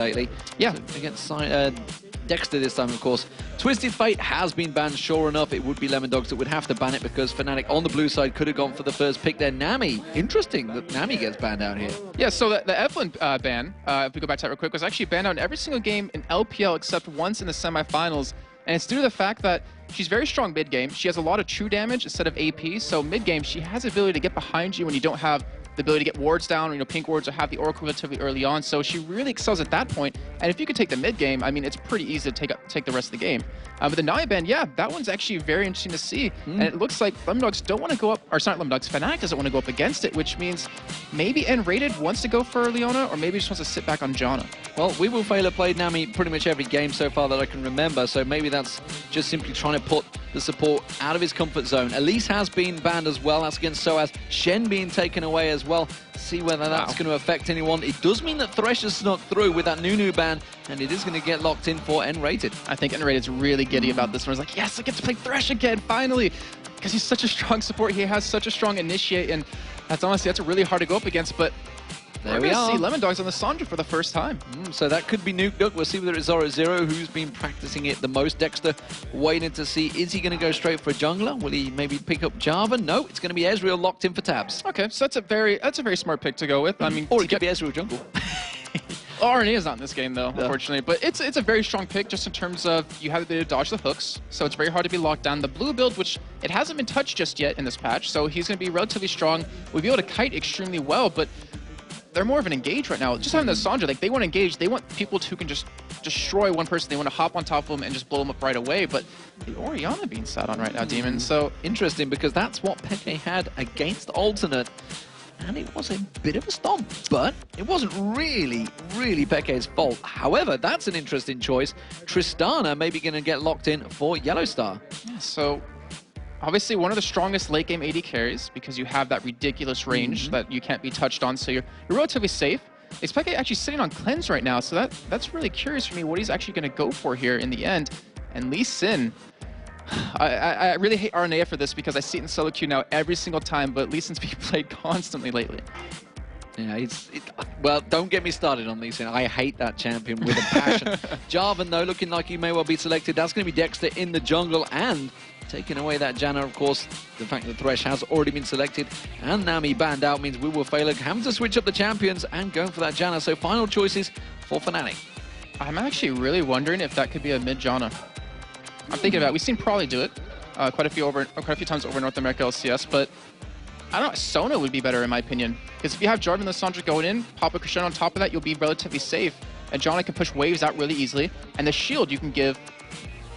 lately. Yeah. So against Dexter this time, of course. Twisted Fate has been banned, sure enough. It would be Lemondogs that would have to ban it because Fnatic on the blue side could have gone for the first pick there. Nami, interesting that Nami gets banned out here. Yeah, so the Erlend ban, if we go back to that real quick, was actually banned out in every single game in LPL except once in the semifinals. And it's due to the fact that she's very strong mid-game. She has a lot of true damage instead of AP. So mid-game, she has the ability to get behind you when you don't have the ability to get wards down, or, pink wards, or have the Oracle relatively early on. So she really excels at that point. And if you could take the mid-game, I mean, it's pretty easy to take the rest of the game. But the Nami ban, yeah, that one's actually very interesting to see. And it looks like Lemondogs don't want to go up, or it's not Lemondogs, Fnatic doesn't want to go up against it, which means maybe nRated wants to go for Leona, or maybe just wants to sit back on Janna. Well, wewillfailer played Nami pretty much every game so far that I can remember, so maybe that's just simply trying to put the support out of his comfort zone. Elise has been banned as well. That's against sOAZ. Shen being taken away as well. See whether that's going to affect anyone. It does mean that Thresh has snuck through with that Nunu ban, and it is going to get locked in for nRated. I think nRated's really giddy about this one. He's like, yes, I get to play Thresh again, finally! Because he's such a strong support. He has such a strong initiate, and that's really hard to go up against, but there we are. See Lemondogs on the Sandra for the first time. So that could be Nukeduck. We'll see whether it's Zorozero who's been practicing it the most. Dexter waiting to see, is he going to go straight for a jungler? Will he maybe pick up Jarvan? No, it's going to be Ezreal locked in for Tabzz. Okay, so that's a very smart pick to go with. I mean, or it could be Ezreal jungle. RNA is not in this game though, unfortunately. But it's a very strong pick just in terms of you have the ability to dodge the hooks, so it's very hard to be locked down. The blue build, which it hasn't been touched just yet in this patch, so he's going to be relatively strong. We'll be able to kite extremely well, but they're more of an engage right now. Just having the Sandra, like, they want to engage. They want people who can just destroy one person. They want to hop on top of them and just blow them up right away. But the Orianna being sat on right now, Demon. So interesting, because that's what Peke had against Alternate. And it was a bit of a stomp, but it wasn't really Peke's fault. However, that's an interesting choice. Tristana maybe going to get locked in for YellOwStaR. Yeah, so obviously one of the strongest late game AD carries, because you have that ridiculous range that you can't be touched on, so you're relatively safe. xPeke actually sitting on cleanse right now, so that's really curious for me what he's actually going to go for here in the end. And Lee Sin, I really hate RNA for this because I see it in solo queue now every single time, but Lee Sin's being played constantly lately. Yeah, well, don't get me started on Lee Sin. I hate that champion with a passion. Jarvan, though, looking like he may well be selected. That's going to be Dexter in the jungle, and taking away that Janna, of course. The fact that Thresh has already been selected and Nami banned out means wewillfailer having to switch up the champions and going for that Janna. So final choices for Fnatic. I'm actually really wondering if that could be a mid Janna. I'm thinking about it. We've seen Probably do it quite a few times over North America LCS, but I don't know, Sona would be better in my opinion. Because if you have Jarvan and Sandra going in, pop a Crescendo on top of that, you'll be relatively safe. And Janna can push waves out really easily. And the shield you can give.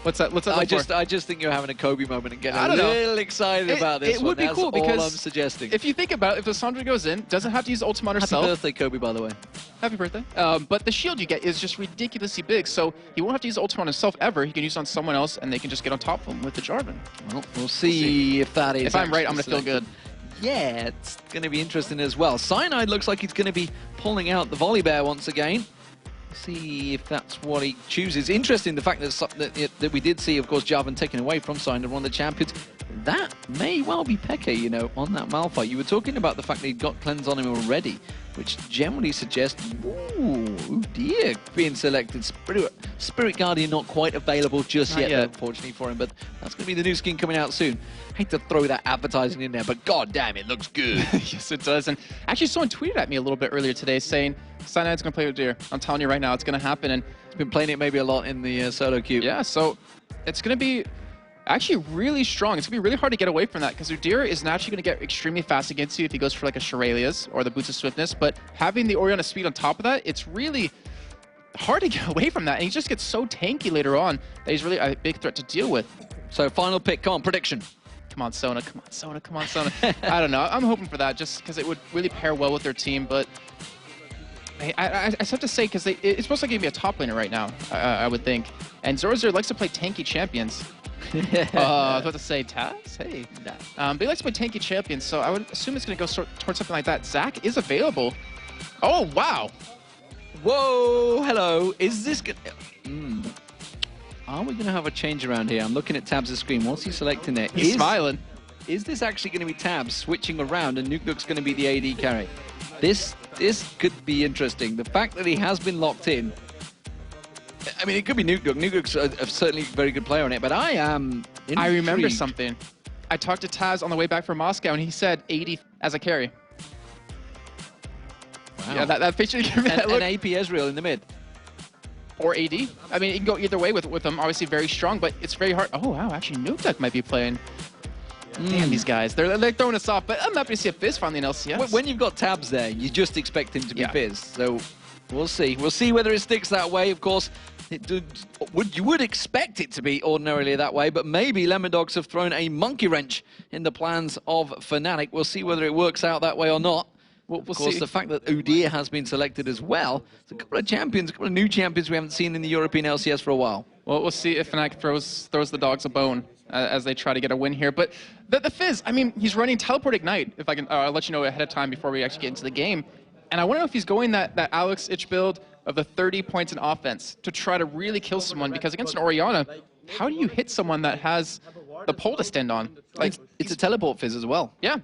What's that I just think you're having a Kobe moment and getting a little excited about this. It would be cool because all I'm suggesting. If you think about it, if the Sandra goes in, doesn't have to use ultimate on herself. Happy birthday, Kobe, by the way. Happy birthday. But the shield you get is just ridiculously big, so he won't have to use ultimate on himself ever. He can use it on someone else, and they can just get on top of him with the Jarvan. Well, we'll see if that is. If I'm right, I'm going to feel good. Yeah, it's going to be interesting as well. Cyanide looks like he's going to be pulling out the volley bear once again. See if that's what he chooses. Interesting, the fact that we did see, of course, Jarvan taken away from Cyanide, one of the champions. That may well be Peke, you know, on that Malphite. You were talking about the fact that he'd got cleanse on him already, which generally suggests, ooh dear, being selected. Spirit Guardian not quite available just yet, unfortunately for him, but that's going to be the new skin coming out soon. Hate to throw that advertising in there, but god damn, it looks good. Yes, it does. And actually, someone tweeted at me a little bit earlier today saying, Cyanide's going to play with Deer. I'm telling you right now, it's going to happen. And he's been playing it maybe a lot in the solo queue. Yeah, so it's going to be actually really strong. It's going to be really hard to get away from that because Udyr is naturally going to get extremely fast against you if he goes for like a Shirelia's or the Boots of Swiftness, but having the Orianna speed on top of that, it's really hard to get away from that, and he just gets so tanky later on that he's really a big threat to deal with. So final pick, come on, prediction. Come on, Sona, come on, Sona, come on, Sona. I don't know, I'm hoping for that just because it would really pair well with their team, but I have to say, because it's supposed to give me a top laner right now, I would think, and Zorozero likes to play tanky champions. I was about to say Tabzz? Hey. But he likes to play tanky champions, so I would assume it's going to go towards something like that. Zach is available. Oh, wow. Whoa, hello. Is this good? Are we going to have a change around here? I'm looking at Tabzz' screen. What's he selecting there? He's smiling. Is this actually going to be Tabzz switching around and Nukeduck's going to be the AD carry? This could be interesting. The fact that he has been locked in I mean, it could be Nukeduck. Nukeduck's a certainly very good player on it, but I am intrigued. I remember something. I talked to Tabzz on the way back from Moscow, and he said 80 as a carry. Wow. Yeah, that picture you gave me. And AP Ezreal in the mid. Or AD. I mean, it can go either way with them. Obviously very strong, but it's very hard. Oh, wow. Actually, Nukeduck might be playing. Damn, these guys. They're throwing us off, but I'm happy to see a Fizz finally in LCS. When you've got Tabzz there, you just expect him to be Fizz. So we'll see. We'll see whether it sticks that way. Of course, you would expect it to be ordinarily that way, but maybe Lemondogs have thrown a monkey wrench in the plans of Fnatic. We'll see whether it works out that way or not. Of course, the fact that Udyr has been selected as well, it's a couple of champions, a couple of new champions we haven't seen in the European LCS for a while. Well, we'll see if Fnatic throws the dogs a bone as they try to get a win here. But the Fizz, I mean, he's running Teleport Ignite, if I can I'll let you know ahead of time before we actually get into the game. And I want to know if he's going that Alex itch build of the 30 points in offense to try to really kill someone, because against an Orianna, how do you hit someone that has the pole to stand on? Like, it's a teleport Fizz as well. Yeah.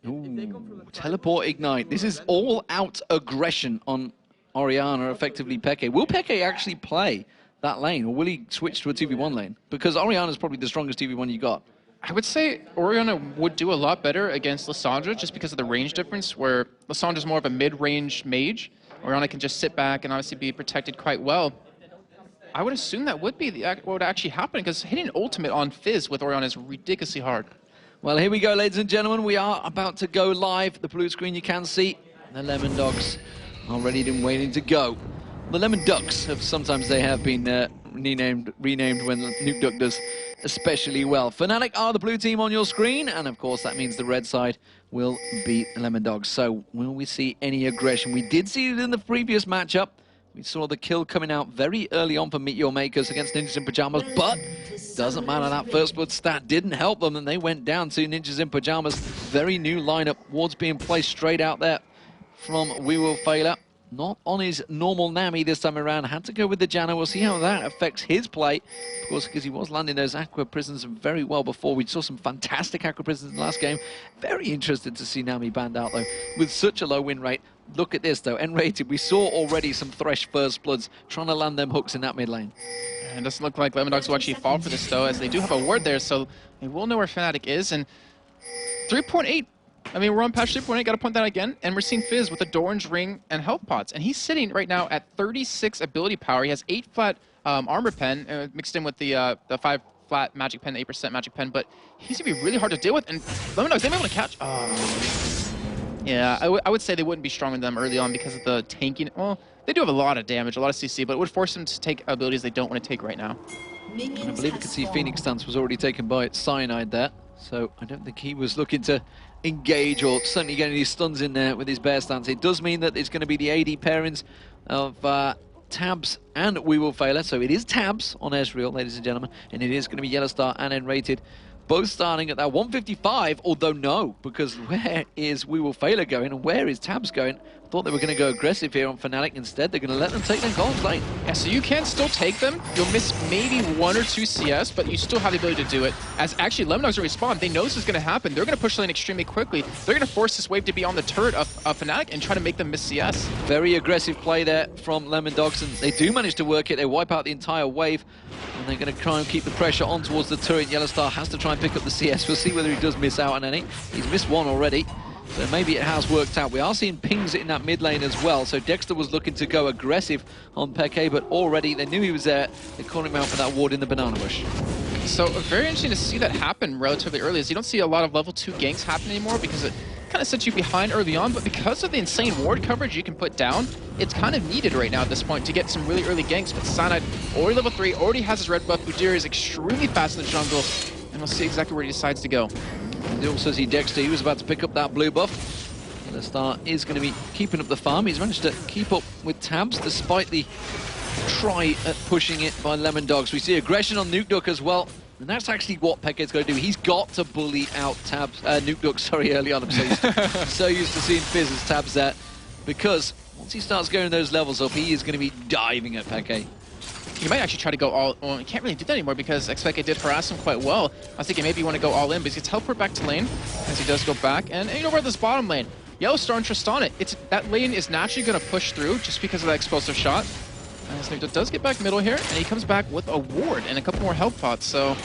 Ooh, teleport Ignite. This is all-out aggression on Orianna, effectively Peke. Will Peke actually play that lane, or will he switch to a 2v1 lane? Because Orianna's probably the strongest 2v1 you got. I would say Orianna would do a lot better against Lissandra just because of the range difference, where Lissandra's more of a mid-range mage. Orianna can just sit back and obviously be protected quite well. I would assume that would be what would actually happen, because hitting ultimate on Fizz with Orianna is ridiculously hard. Well, here we go, ladies and gentlemen. We are about to go live. The blue screen you can see. The Lemondogs are ready and waiting to go. The Lemonducks have sometimes they have been renamed when Nukeduck does especially well. Fnatic are the blue team on your screen, and of course that means the red side will beat the Lemondogs. So will we see any aggression? We did see it in the previous matchup. We saw the kill coming out very early on for Meteor Makers against Ninjas in Pajamas, but doesn't matter, that first blood stat didn't help them, and they went down to Ninjas in Pajamas. Very new lineup, wards being placed straight out there from wewillfailer. Not on his normal Nami this time around, had to go with the Janna. We'll see how that affects his play, of course, because he was landing those Aqua Prisons very well before. We saw some fantastic Aqua Prisons in the last game. Very interested to see Nami banned out, though, with such a low win rate. Look at this, though, nRated. We saw already some Thresh First Bloods trying to land them hooks in that mid lane. And it doesn't look like Lemondogs will actually fall for this, though, as they do have a ward there, so they will know where Fnatic is. And 3.8. I mean, we're on patch 3.8, got to point that out again, and we're seeing Fizz with the Doran's Ring and health pots, and he's sitting right now at 36 ability power. He has 8 flat armor pen, mixed in with the 5 flat magic pen, 8% magic pen, but he's going to be really hard to deal with, and Lemondogs, they may be able to catch. Yeah, I would say they wouldn't be stronger than them early on because of the tanking. Well, they do have a lot of damage, a lot of CC, but it would force them to take abilities they don't want to take right now. And I believe you can see Phoenix Stance was already taken by Cyanide there, so I don't think he was looking to engage or certainly get any stuns in there with his bear stance. It does mean that it's going to be the AD pairings of Tabzz and wewillfailer. So it is Tabzz on Ezreal, ladies and gentlemen, and it is going to be YellOwStaR and nRated, both starting at that 155, although no, because where is wewillfailer going and where is Tabzz going? I thought they were going to go aggressive here on Fnatic. Instead, they're going to let them take their Columns lane. Yeah, so you can still take them. You'll miss maybe 1 or 2 CS, but you still have the ability to do it. As actually Lemondogs respawn, they know this is going to happen. They're going to push the lane extremely quickly. They're going to force this wave to be on the turret of Fnatic and try to make them miss CS. Very aggressive play there from Lemondogs, and they do manage to work it. They wipe out the entire wave, and they're going to try and keep the pressure on towards the turret. YellOwStaR has to try and pick up the CS. We'll see whether he does miss out on any. He's missed 1 already. So maybe it has worked out. We are seeing pings in that mid lane as well. So Dexter was looking to go aggressive on Peke, but already they knew he was there. They called him out for that ward in the banana bush. So very interesting to see that happen relatively early, as you don't see a lot of level 2 ganks happen anymore because it kind of sets you behind early on, but because of the insane ward coverage you can put down, it's kind of needed right now at this point to get some really early ganks. But Cyanide, already level 3, already has his red buff. Udyr is extremely fast in the jungle, and we'll see exactly where he decides to go. You also see Dexter, he was about to pick up that blue buff. YellOwStaR is going to be keeping up the farm. He's managed to keep up with Tabzz despite the try at pushing it by Lemondogs. We see aggression on Nukeduck as well, and that's actually what Peke's going to do. He's got to bully out Nukeduck, sorry, early on. I'm so used to seeing Fizz as Tabzz there, because once he starts going those levels up, he is going to be diving at Peke. He might actually try to go all... Well, he can't really do that anymore because xPeke did harass him quite well. I was thinking maybe you want to go all in, but he's going to teleport back to lane as he does go back. And you know where this bottom lane? YellOwStaR and Tristana, that lane is naturally going to push through just because of that explosive shot. As Nukeduck does get back middle here, and he comes back with a ward and a couple more health pots, so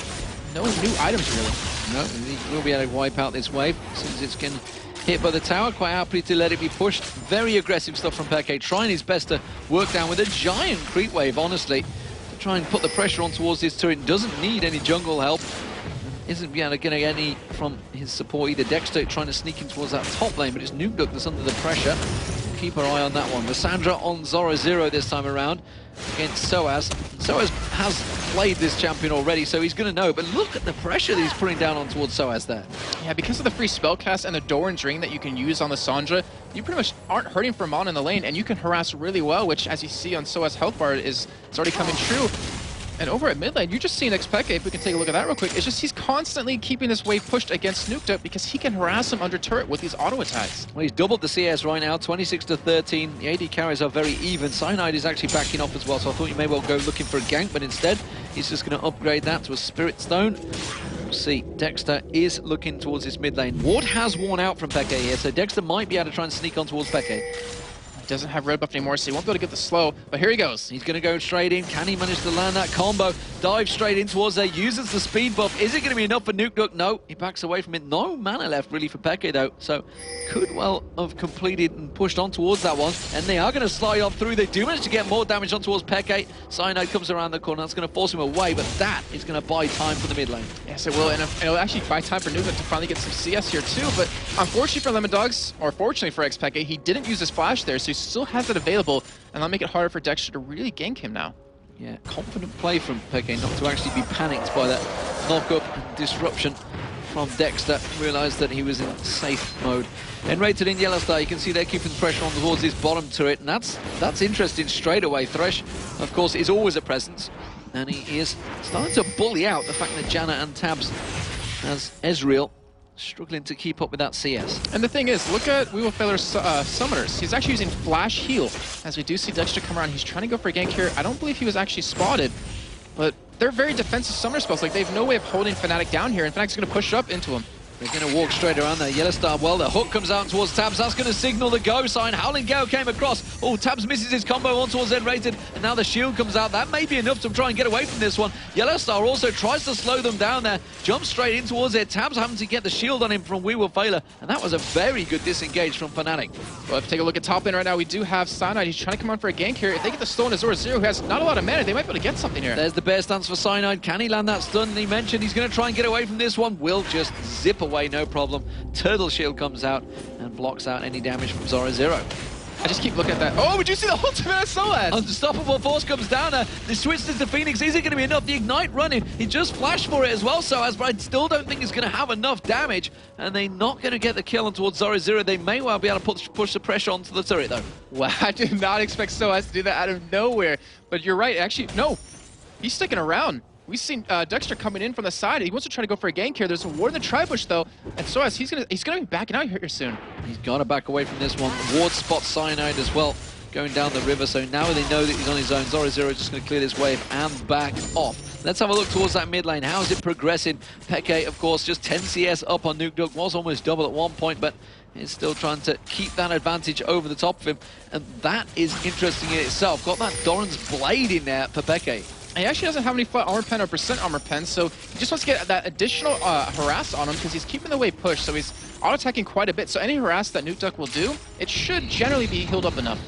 no new items really. No, he will be able to wipe out this wave as soon as it's getting hit by the tower. Quite happy to let it be pushed. Very aggressive stuff from xPeke, trying his best to work down with a giant creep wave, honestly, to try and put the pressure on towards this turret. Doesn't need any jungle help. Isn't going to get any from his support either. Dexter trying to sneak in towards that top lane, but it's Nukeduck that's under the pressure. Keep our eye on that one. Lissandra on Zorozero this time around against sOAZ. sOAZ has played this champion already, so he's going to know. But look at the pressure that he's putting down on towards sOAZ there. Yeah, because of the free spellcast and the Doran's Ring that you can use on Lissandra, you pretty much aren't hurting for Mon in the lane, and you can harass really well, which, as you see on sOAZ health bar, it's already coming true. And over at mid lane, you're just seeing xPeke, if we can take a look at that real quick, it's just he's constantly keeping this wave pushed against Nukeduck because he can harass him under turret with these auto attacks. Well, he's doubled the CS right now, 26 to 13. The AD carries are very even. Cyanide is actually backing off as well, so I thought you may well go looking for a gank, but instead, he's just going to upgrade that to a Spirit Stone. We'll see. Dexter is looking towards his mid lane. Ward has worn out from xPeke here, so Dexter might be able to try and sneak on towards xPeke. Doesn't have red buff anymore, so he won't be able to get the slow, but here he goes. He's going to go straight in. Can he manage to land that combo? Dive straight in towards there, uses the speed buff. Is it going to be enough for Nukeduck? No, he backs away from it. No mana left really for xPeke though, so could well have completed and pushed on towards that one. And they are going to slide on through. They do manage to get more damage on towards xPeke. Cyanide comes around the corner. That's going to force him away, but that is going to buy time for the mid lane. Yes, it will, and it'll actually buy time for Nukeduck to finally get some CS here too, but unfortunately for Lemondogs, or fortunately for xPeke, he didn't use his flash there, so he still has it available, and that'll make it harder for Dexter to really gank him now. Yeah, confident play from xPeke, not to actually be panicked by that knock-up and disruption from Dexter. Realised that he was in safe mode. nRated in YellOwStaR, you can see they're keeping the pressure on towards his bottom turret, and that's interesting straight away. Thresh, of course, is always a presence, and he is starting to bully out the fact that Janna and Tabzz as Ezreal struggling to keep up with that CS. And the thing is, look at wewillfailer's summoners. He's actually using Flash Heal. As we do see Dexter come around, he's trying to go for a gank here. I don't believe he was actually spotted, but they're very defensive summoner spells. Like, they have no way of holding Fnatic down here, and Fnatic's going to push up into him. They're going to walk straight around there. YellOwStaR, well, the hook comes out towards Tabzz. That's going to signal the go sign. Howling Gale came across. Oh, Tabzz misses his combo on towards nRated, and now the shield comes out. That may be enough to try and get away from this one. YellOwStaR also tries to slow them down there. Jumps straight in towards it. Tabzz having to get the shield on him from wewillfailer, and that was a very good disengage from Fnatic. Well, if you take a look at top lane right now, we do have Cyanide. He's trying to come on for a gank here. If they get the stun on Zorozero, who has not a lot of mana, they might be able to get something here. There's the bear stance for Cyanide. Can he land that stun? He mentioned he's going to try and get away from this one. Will just zip away, no problem. Turtle shield comes out and blocks out any damage from Zorozero. I just keep looking at that. Oh, would you see the ultimate sOAZ? Unstoppable force comes down there. The switch to Phoenix isn't going to be enough. The ignite running. He just flashed for it as well, sOAZ, but I still don't think he's going to have enough damage. And they're not going to get the kill on towards Zorozero. They may well be able to push the pressure onto the turret, though. Wow, I did not expect sOAZ to do that out of nowhere. But you're right. Actually, no. He's sticking around. We've seen Dexter coming in from the side. He wants to try to go for a gank here. There's a ward in the tri-bush though, and sOAZ, he's gonna be backing out here soon. He's got to back away from this one. The ward spots Cyanide as well, going down the river. So now they know that he's on his own. Zorozero is just going to clear this wave and back off. Let's have a look towards that mid lane. How is it progressing? xPeke, of course, just 10 CS up on Nukeduck. Was almost double at one point, but he's still trying to keep that advantage over the top of him. And that is interesting in itself. Got that Doran's Blade in there for xPeke. He actually doesn't have any flat armor pen or percent armor pen, so he just wants to get that additional harass on him because he's keeping the wave pushed, so he's auto-attacking quite a bit. So any harass that Nukeduck will do, it should generally be healed up enough.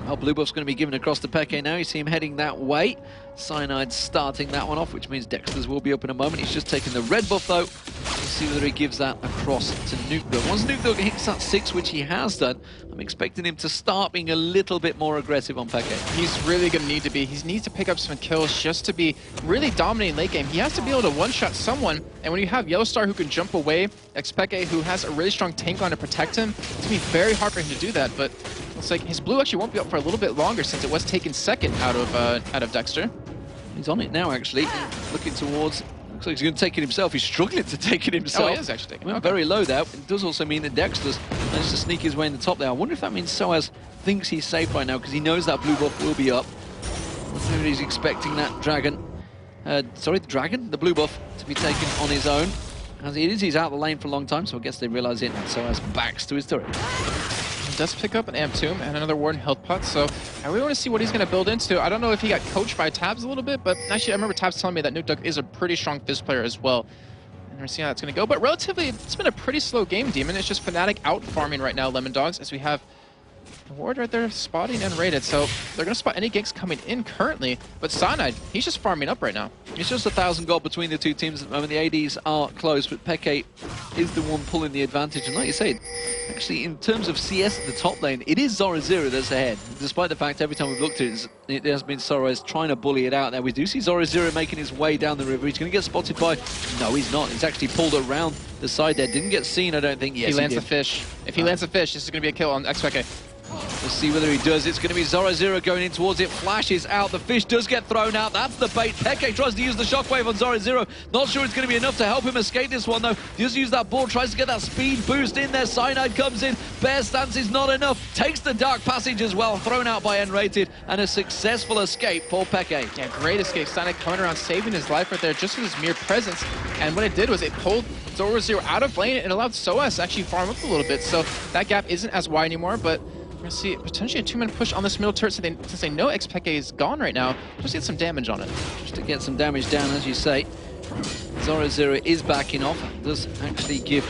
Well, blue buff's going to be given across to xPeke now. You see him heading that way. Cyanide starting that one off, which means Dexter's will be up in a moment. He's just taking the red buff, though. We'll see whether he gives that across to Nukeduck. Once Nukeduck hits that 6, which he has done, I'm expecting him to start being a little bit more aggressive on xPeke. He's really going to need to be. He needs to pick up some kills just to be really dominating late game. He has to be able to one-shot someone, and when you have YellOwStaR who can jump away, xPeke who has a really strong tank line to protect him, it's going to be very hard for him to do that, but looks like his blue actually won't be up for a little bit longer since it was taken second out of Dexter. He's on it now, actually. Looking towards... Looks like he's going to take it himself. He's struggling to take it himself. Oh, he is actually taking it. Went very low there. It does also mean that Dexter's managed to sneak his way in the top there. I wonder if that means sOAZ thinks he's safe right now because he knows that blue buff will be up. Maybe he's expecting that dragon. Sorry, the dragon? The blue buff to be taken on his own. As it is, he's out of the lane for a long time, so I guess they realise it, and sOAZ backs to his turret. does pick up an Amp Tomb and another Warden health pot, so I really want to see what he's going to build into. I don't know if he got coached by Tabzz a little bit, but actually I remember Tabzz telling me that Nukeduck is a pretty strong Fizz player as well. And we're seeing how that's going to go, but relatively, it's been a pretty slow game, Demon. It's just Fnatic out farming right now, Lemondogs, as we have the ward right there spotting nRated, so they're going to spot any ganks coming in currently, but Cyanide, he's just farming up right now. It's just 1,000 gold between the two teams at the moment. The ADs are close, but Peke is the one pulling the advantage. And like you said, actually, in terms of CS at the top lane, it is Zorozero that's ahead. Despite the fact every time we've looked at it, it has been sOAZ trying to bully it out there. We do see Zorozero making his way down the river. He's going to get spotted by... No, he's not. He's actually pulled around the side there. Didn't get seen, I don't think. Yes, he lands a fish. If he lands a fish, this is going to be a kill on xPeke. We'll see whether he does. It's going to be Zorozero going in towards it. Flashes out. The fish does get thrown out. That's the bait. Peke tries to use the shockwave on Zorozero. Not sure it's going to be enough to help him escape this one, though. Just use that ball. Tries to get that speed boost in there. Cyanide comes in. Bear stance is not enough. Takes the dark passage as well. Thrown out by nRated. And a successful escape for Peke. Yeah, great escape. Cyanide coming around, saving his life right there just with his mere presence. And what it did was it pulled Zorozero out of lane and allowed sOAZ to actually farm up a little bit. So that gap isn't as wide anymore, but we're going to see potentially a two-man push on this middle turret since they know xPeke is gone right now. Just get some damage on it. Just to get some damage down, as you say. Zorozero is backing off. Does actually give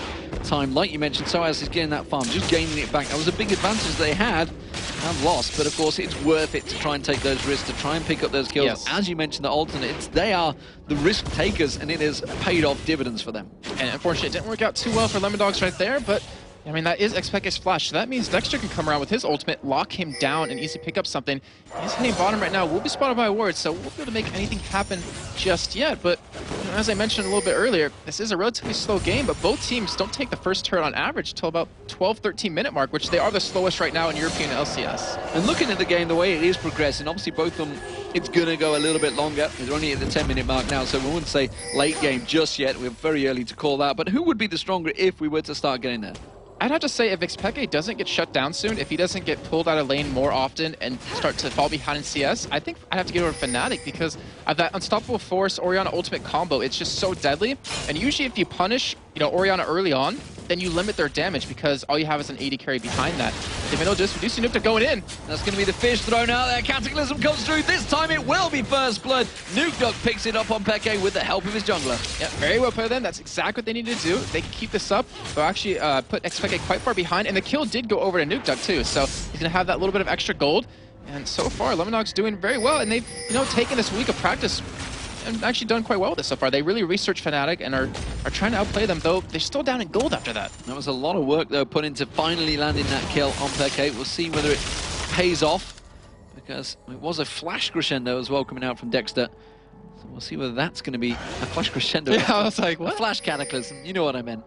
time. Like you mentioned, sOAZ is getting that farm, just gaining it back. That was a big advantage they had and lost, but of course it's worth it to try and take those risks, to try and pick up those kills. Yes. As you mentioned, the alternates, they are the risk takers, and it has paid off dividends for them. And unfortunately, it didn't work out too well for Lemondogs right there, but I mean, that is xPeke's flash, so that means Dexter can come around with his ultimate, lock him down, and easily pick up something. He's hitting bottom right now, will be spotted by a ward, so we'll be able to make anything happen just yet. But you know, as I mentioned a little bit earlier, this is a relatively slow game, but both teams don't take the first turret on average till about 12-13 minute mark, which they are the slowest right now in European LCS. And looking at the game, the way it is progressing, obviously both of them, it's going to go a little bit longer. We're only at the 10-minute mark now, so we wouldn't say late game just yet. We're very early to call that, but who would be the stronger if we were to start getting there? I'd have to say if xPeke doesn't get shut down soon, if he doesn't get pulled out of lane more often and start to fall behind in CS, I think I'd have to give it to Fnatic because of that Unstoppable Force Orianna ultimate combo. It's just so deadly. And usually if you punish, you know, Orianna early on, then you limit their damage because all you have is an AD carry behind that. If it'll just reduce Nukeduck going in. That's going to be the fish thrown out there. Cataclysm comes through. This time it will be first blood. Nukeduck picks it up on Peke with the help of his jungler. Yeah, very well played then. That's exactly what they need to do. They can keep this up. They'll actually put xPeke quite far behind, and the kill did go over to Nukeduck too. So he's going to have that little bit of extra gold. And so far, Lemondogs doing very well, and they've, you know, taken this week of practice and actually done quite well with this so far. They really researched Fnatic and are trying to outplay them, though they're still down in gold after that. That was a lot of work, though, put into finally landing that kill on Peke. We'll see whether it pays off, because it was a flash crescendo as well coming out from Dexter. So we'll see whether that's going to be a flash crescendo. Yeah, I was like, what? A flash cataclysm. You know what I meant.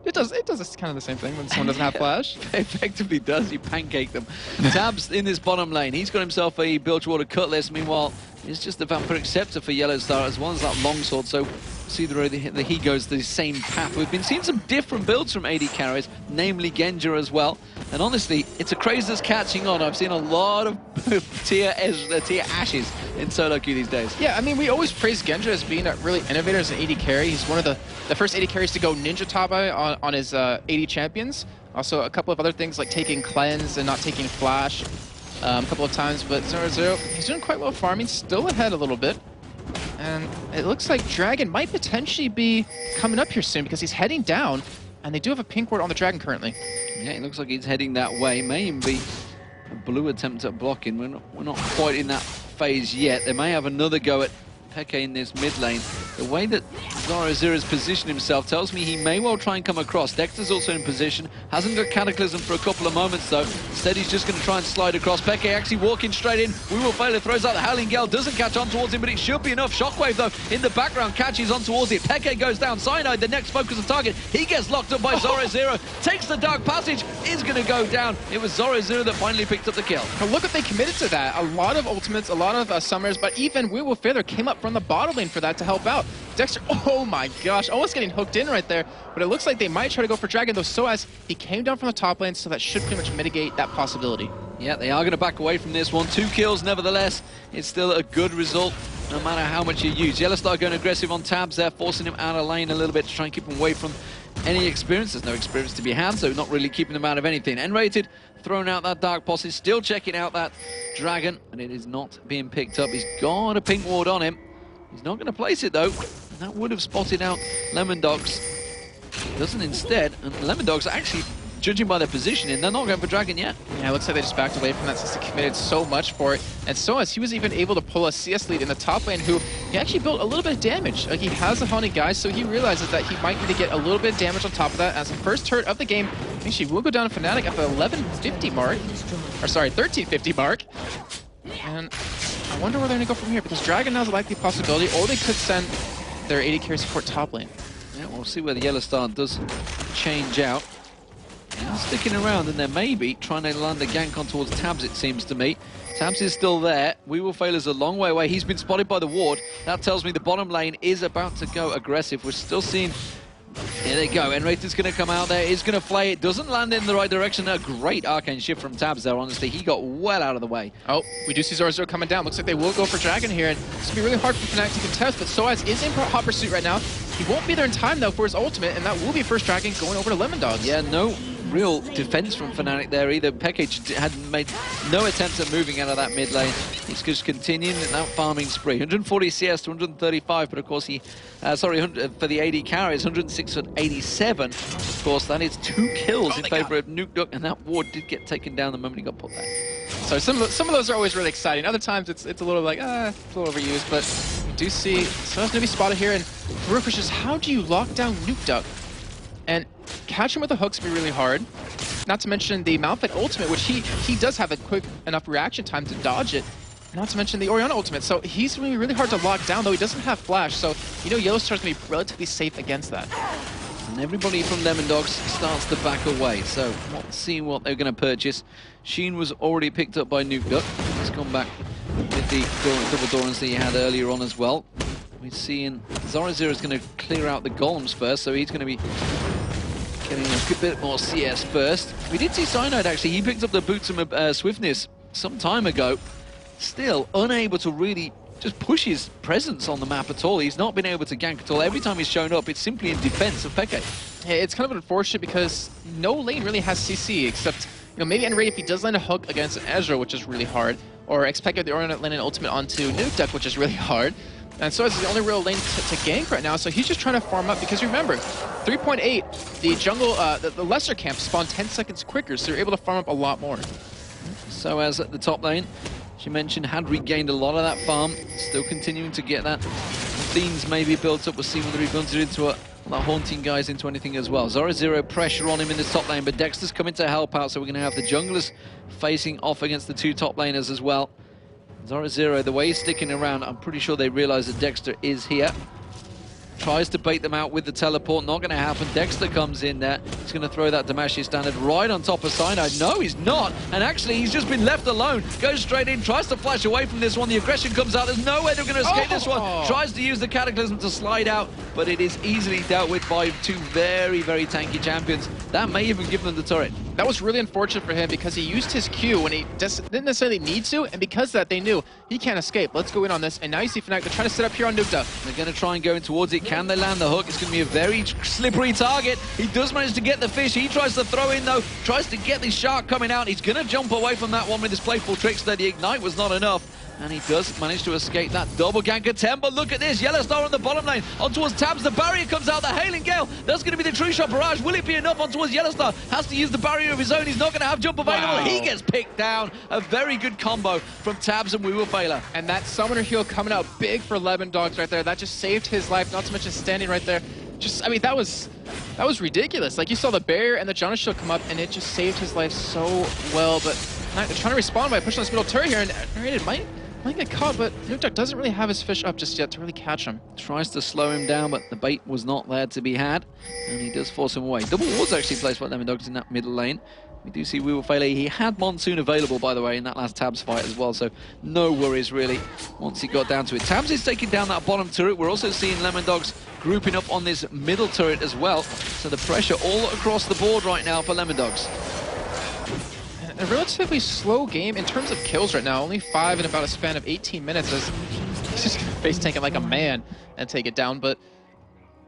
It does kind of the same thing when someone doesn't have flash. It effectively does. You pancake them. Tabzz in this bottom lane. He's got himself a Bilgewater Cutlass. Meanwhile, it's just the Vampiric Scepter for YellOwStaR as well as that longsword. So see the road that he goes the same path. We've been seeing some different builds from AD carries, namely Genja as well. And honestly, it's a craze that's catching on. I've seen a lot of tier ashes in solo queue these days. Yeah, I mean, we always praise Genja as being a really innovator as an AD carry. He's one of the first AD carries to go Ninja Tabi on his AD champions. Also, a couple of other things like taking Cleanse and not taking Flash a couple of times. But Zorozero, he's doing quite well farming, still ahead a little bit. And it looks like Dragon might potentially be coming up here soon because he's heading down, and they do have a pink ward on the Dragon currently. Yeah, it looks like he's heading that way. May even be a blue attempt at blocking. We're not quite in that phase yet. They may have another go at Peke in this mid lane. The way that Zorozero has positioned himself tells me he may well try and come across. Dexter's also in position. Hasn't got Cataclysm for a couple of moments though. Instead he's just going to try and slide across. Peke actually walking straight in. wewillfailer throws out the Howling Gale. Doesn't catch on towards him, but it should be enough. Shockwave though in the background catches on towards it. Peke goes down. Cyanide, the next focus of target. He gets locked up by Zorozero. Takes the Dark Passage. Is going to go down. It was Zorozero that finally picked up the kill. But look what they committed to that. A lot of ultimates, a lot of summers, but even wewillfailer came up from the bottom lane for that to help out. Dexter, oh my gosh, almost getting hooked in right there, but it looks like they might try to go for Dragon, though sOAZ, he came down from the top lane, so that should pretty much mitigate that possibility. Yeah, they are going to back away from this one. 2 kills, nevertheless. It's still a good result, no matter how much you use. YellOwStaR going aggressive on Tabzz there, forcing him out of lane a little bit to try and keep him away from any experience. There's no experience to be had, so not really keeping them out of anything. nRated throwing out that Dark Posse, still checking out that Dragon, and it is not being picked up. He's got a pink ward on him. He's not going to place it, though. And that would have spotted out Lemondogs. He doesn't instead, and Lemondogs actually, judging by their positioning, they're not going for Dragon yet. Yeah, it looks like they just backed away from that since they committed so much for it. And sOAZ, he was even able to pull a CS lead in the top lane, who he actually built a little bit of damage. Like, he has a haunted guy, so he realizes that he might need to get a little bit of damage on top of that. As the first turret of the game, actually will go down to Fnatic at the 1150 mark. Or sorry, 1350 mark. And I wonder where they're going to go from here, because Dragon now is a likely possibility, or they could send their AD carry support top lane. Yeah, we'll see where the YellOwStaR does change out. And sticking around, and they're maybe trying to land the gank on towards Tabzz, it seems to me. Tabzz is still there. wewillfailer's a long way away. He's been spotted by the ward. That tells me the bottom lane is about to go aggressive. We're still seeing... Here they go. nRated's going to come out there. He's going to flay it. Doesn't land in the right direction. A great arcane shift from Tabzz there, honestly. He got well out of the way. Oh, we do see Zorozero coming down. Looks like they will go for Dragon here. And it's going to be really hard for Fnatic to contest, but sOAZ is in hot pursuit right now. He won't be there in time, though, for his ultimate, and that will be first Dragon going over to Lemondogs. Yeah, no real defense from Fnatic there either. xPeke had made no attempt at moving out of that mid lane. He's just continuing that farming spree. 140 CS to 135, but of course he, for the AD carries, 106 at 87. Of course, that is 2 kills in favor of Nukeduck, and that ward did get taken down the moment he got put there. So some of those are always really exciting. Other times it's a little like, it's a little overused, but we do see sOAZ going to be spotted here, and Rosenquist is, how do you lock down Nukeduck? And catch him with the hooks be really hard. Not to mention the Malphite ultimate, which he does have a quick enough reaction time to dodge it. Not to mention the Orianna ultimate. So he's going to be really hard to lock down, though he doesn't have flash. So, you know, YellOwStaR's going to be relatively safe against that. And everybody from Lemondogs starts to back away. So let's see what they're going to purchase. Sheen was already picked up by Nukeduck. He's gone back with the double Dorans that he had earlier on as well. We're seeing Zorozero is going to clear out the golems first, so he's going to be getting a bit more CS first. We did see Cyanide actually. He picked up the boots of swiftness some time ago. Still unable to really just push his presence on the map at all. He's not been able to gank at all. Every time he's shown up, it's simply in defense of xPeke. Yeah, it's kind of unfortunate because no lane really has CC except, you know, maybe nRated if he does land a hook against an Ezreal, which is really hard, or xPeke the Orianna land an ultimate onto Nukeduck, which is really hard. And sOAZ is the only real lane to gank right now, so he's just trying to farm up, because remember, 3.8, the jungle, the lesser camp spawned 10 seconds quicker, so you're able to farm up a lot more. sOAZ at the top lane, she mentioned, had regained a lot of that farm, still continuing to get that. Themes maybe built up, we'll see whether he builds it into a haunting guys into anything as well. Zorozero pressure on him in the top lane, but Dexter's coming to help out, so we're going to have the junglers facing off against the 2 top laners as well. Zorozero, the way he's sticking around, I'm pretty sure they realize that Dexter is here. Tries to bait them out with the teleport, not going to happen. Dexter comes in there. He's going to throw that Demacia standard right on top of Cyanide. No, he's not. And actually, he's just been left alone. Goes straight in, tries to flash away from this one. The aggression comes out. There's no way they're going to escape this one. Tries to use the Cataclysm to slide out, but it is easily dealt with by 2 very, very tanky champions. That may even give them the turret. That was really unfortunate for him because he used his Q when he didn't necessarily need to, and because of that, they knew he can't escape. Let's go in on this, and now you see Fnatic, they're trying to set up here on Nukeduck. They're going to try and go in towards it. Can they land the hook? It's going to be a very slippery target. He does manage to get the fish. He tries to throw in, though. Tries to get the shark coming out. He's going to jump away from that one with his playful trickster. The ignite was not enough. And he does manage to escape that double gank attempt, but look at this, YellOwStaR on the bottom lane, on towards Tabzz, the barrier comes out, the Hailing Gale, that's going to be the true shot barrage. Will it be enough on towards YellOwStaR? Has to use the barrier of his own, he's not going to have jump available. Wow. He gets picked down. A very good combo from Tabzz and wewillfailer. And that summoner heal coming out big for Lemondogs right there, that just saved his life, not to mention standing right there. Just, I mean, that was ridiculous. Like, you saw the barrier and the Jonas shield come up, and it just saved his life so well, but they're trying to respond by pushing this middle turret here, and nRated might get caught, but Nukeduck doesn't really have his fish up just yet to really catch him. Tries to slow him down, but the bait was not there to be had, and he does force him away. Double wards actually placed by Lemondogs in that middle lane. We do see wewillfailer. He had Monsoon available, by the way, in that last Tabzz fight as well, so no worries, really, once he got down to it. Tabzz is taking down that bottom turret. We're also seeing Lemondogs grouping up on this middle turret as well, so the pressure all across the board right now for Lemondogs. A relatively slow game in terms of kills right now, only 5 in about a span of 18 minutes. As he's just face tanking like a man and take it down, but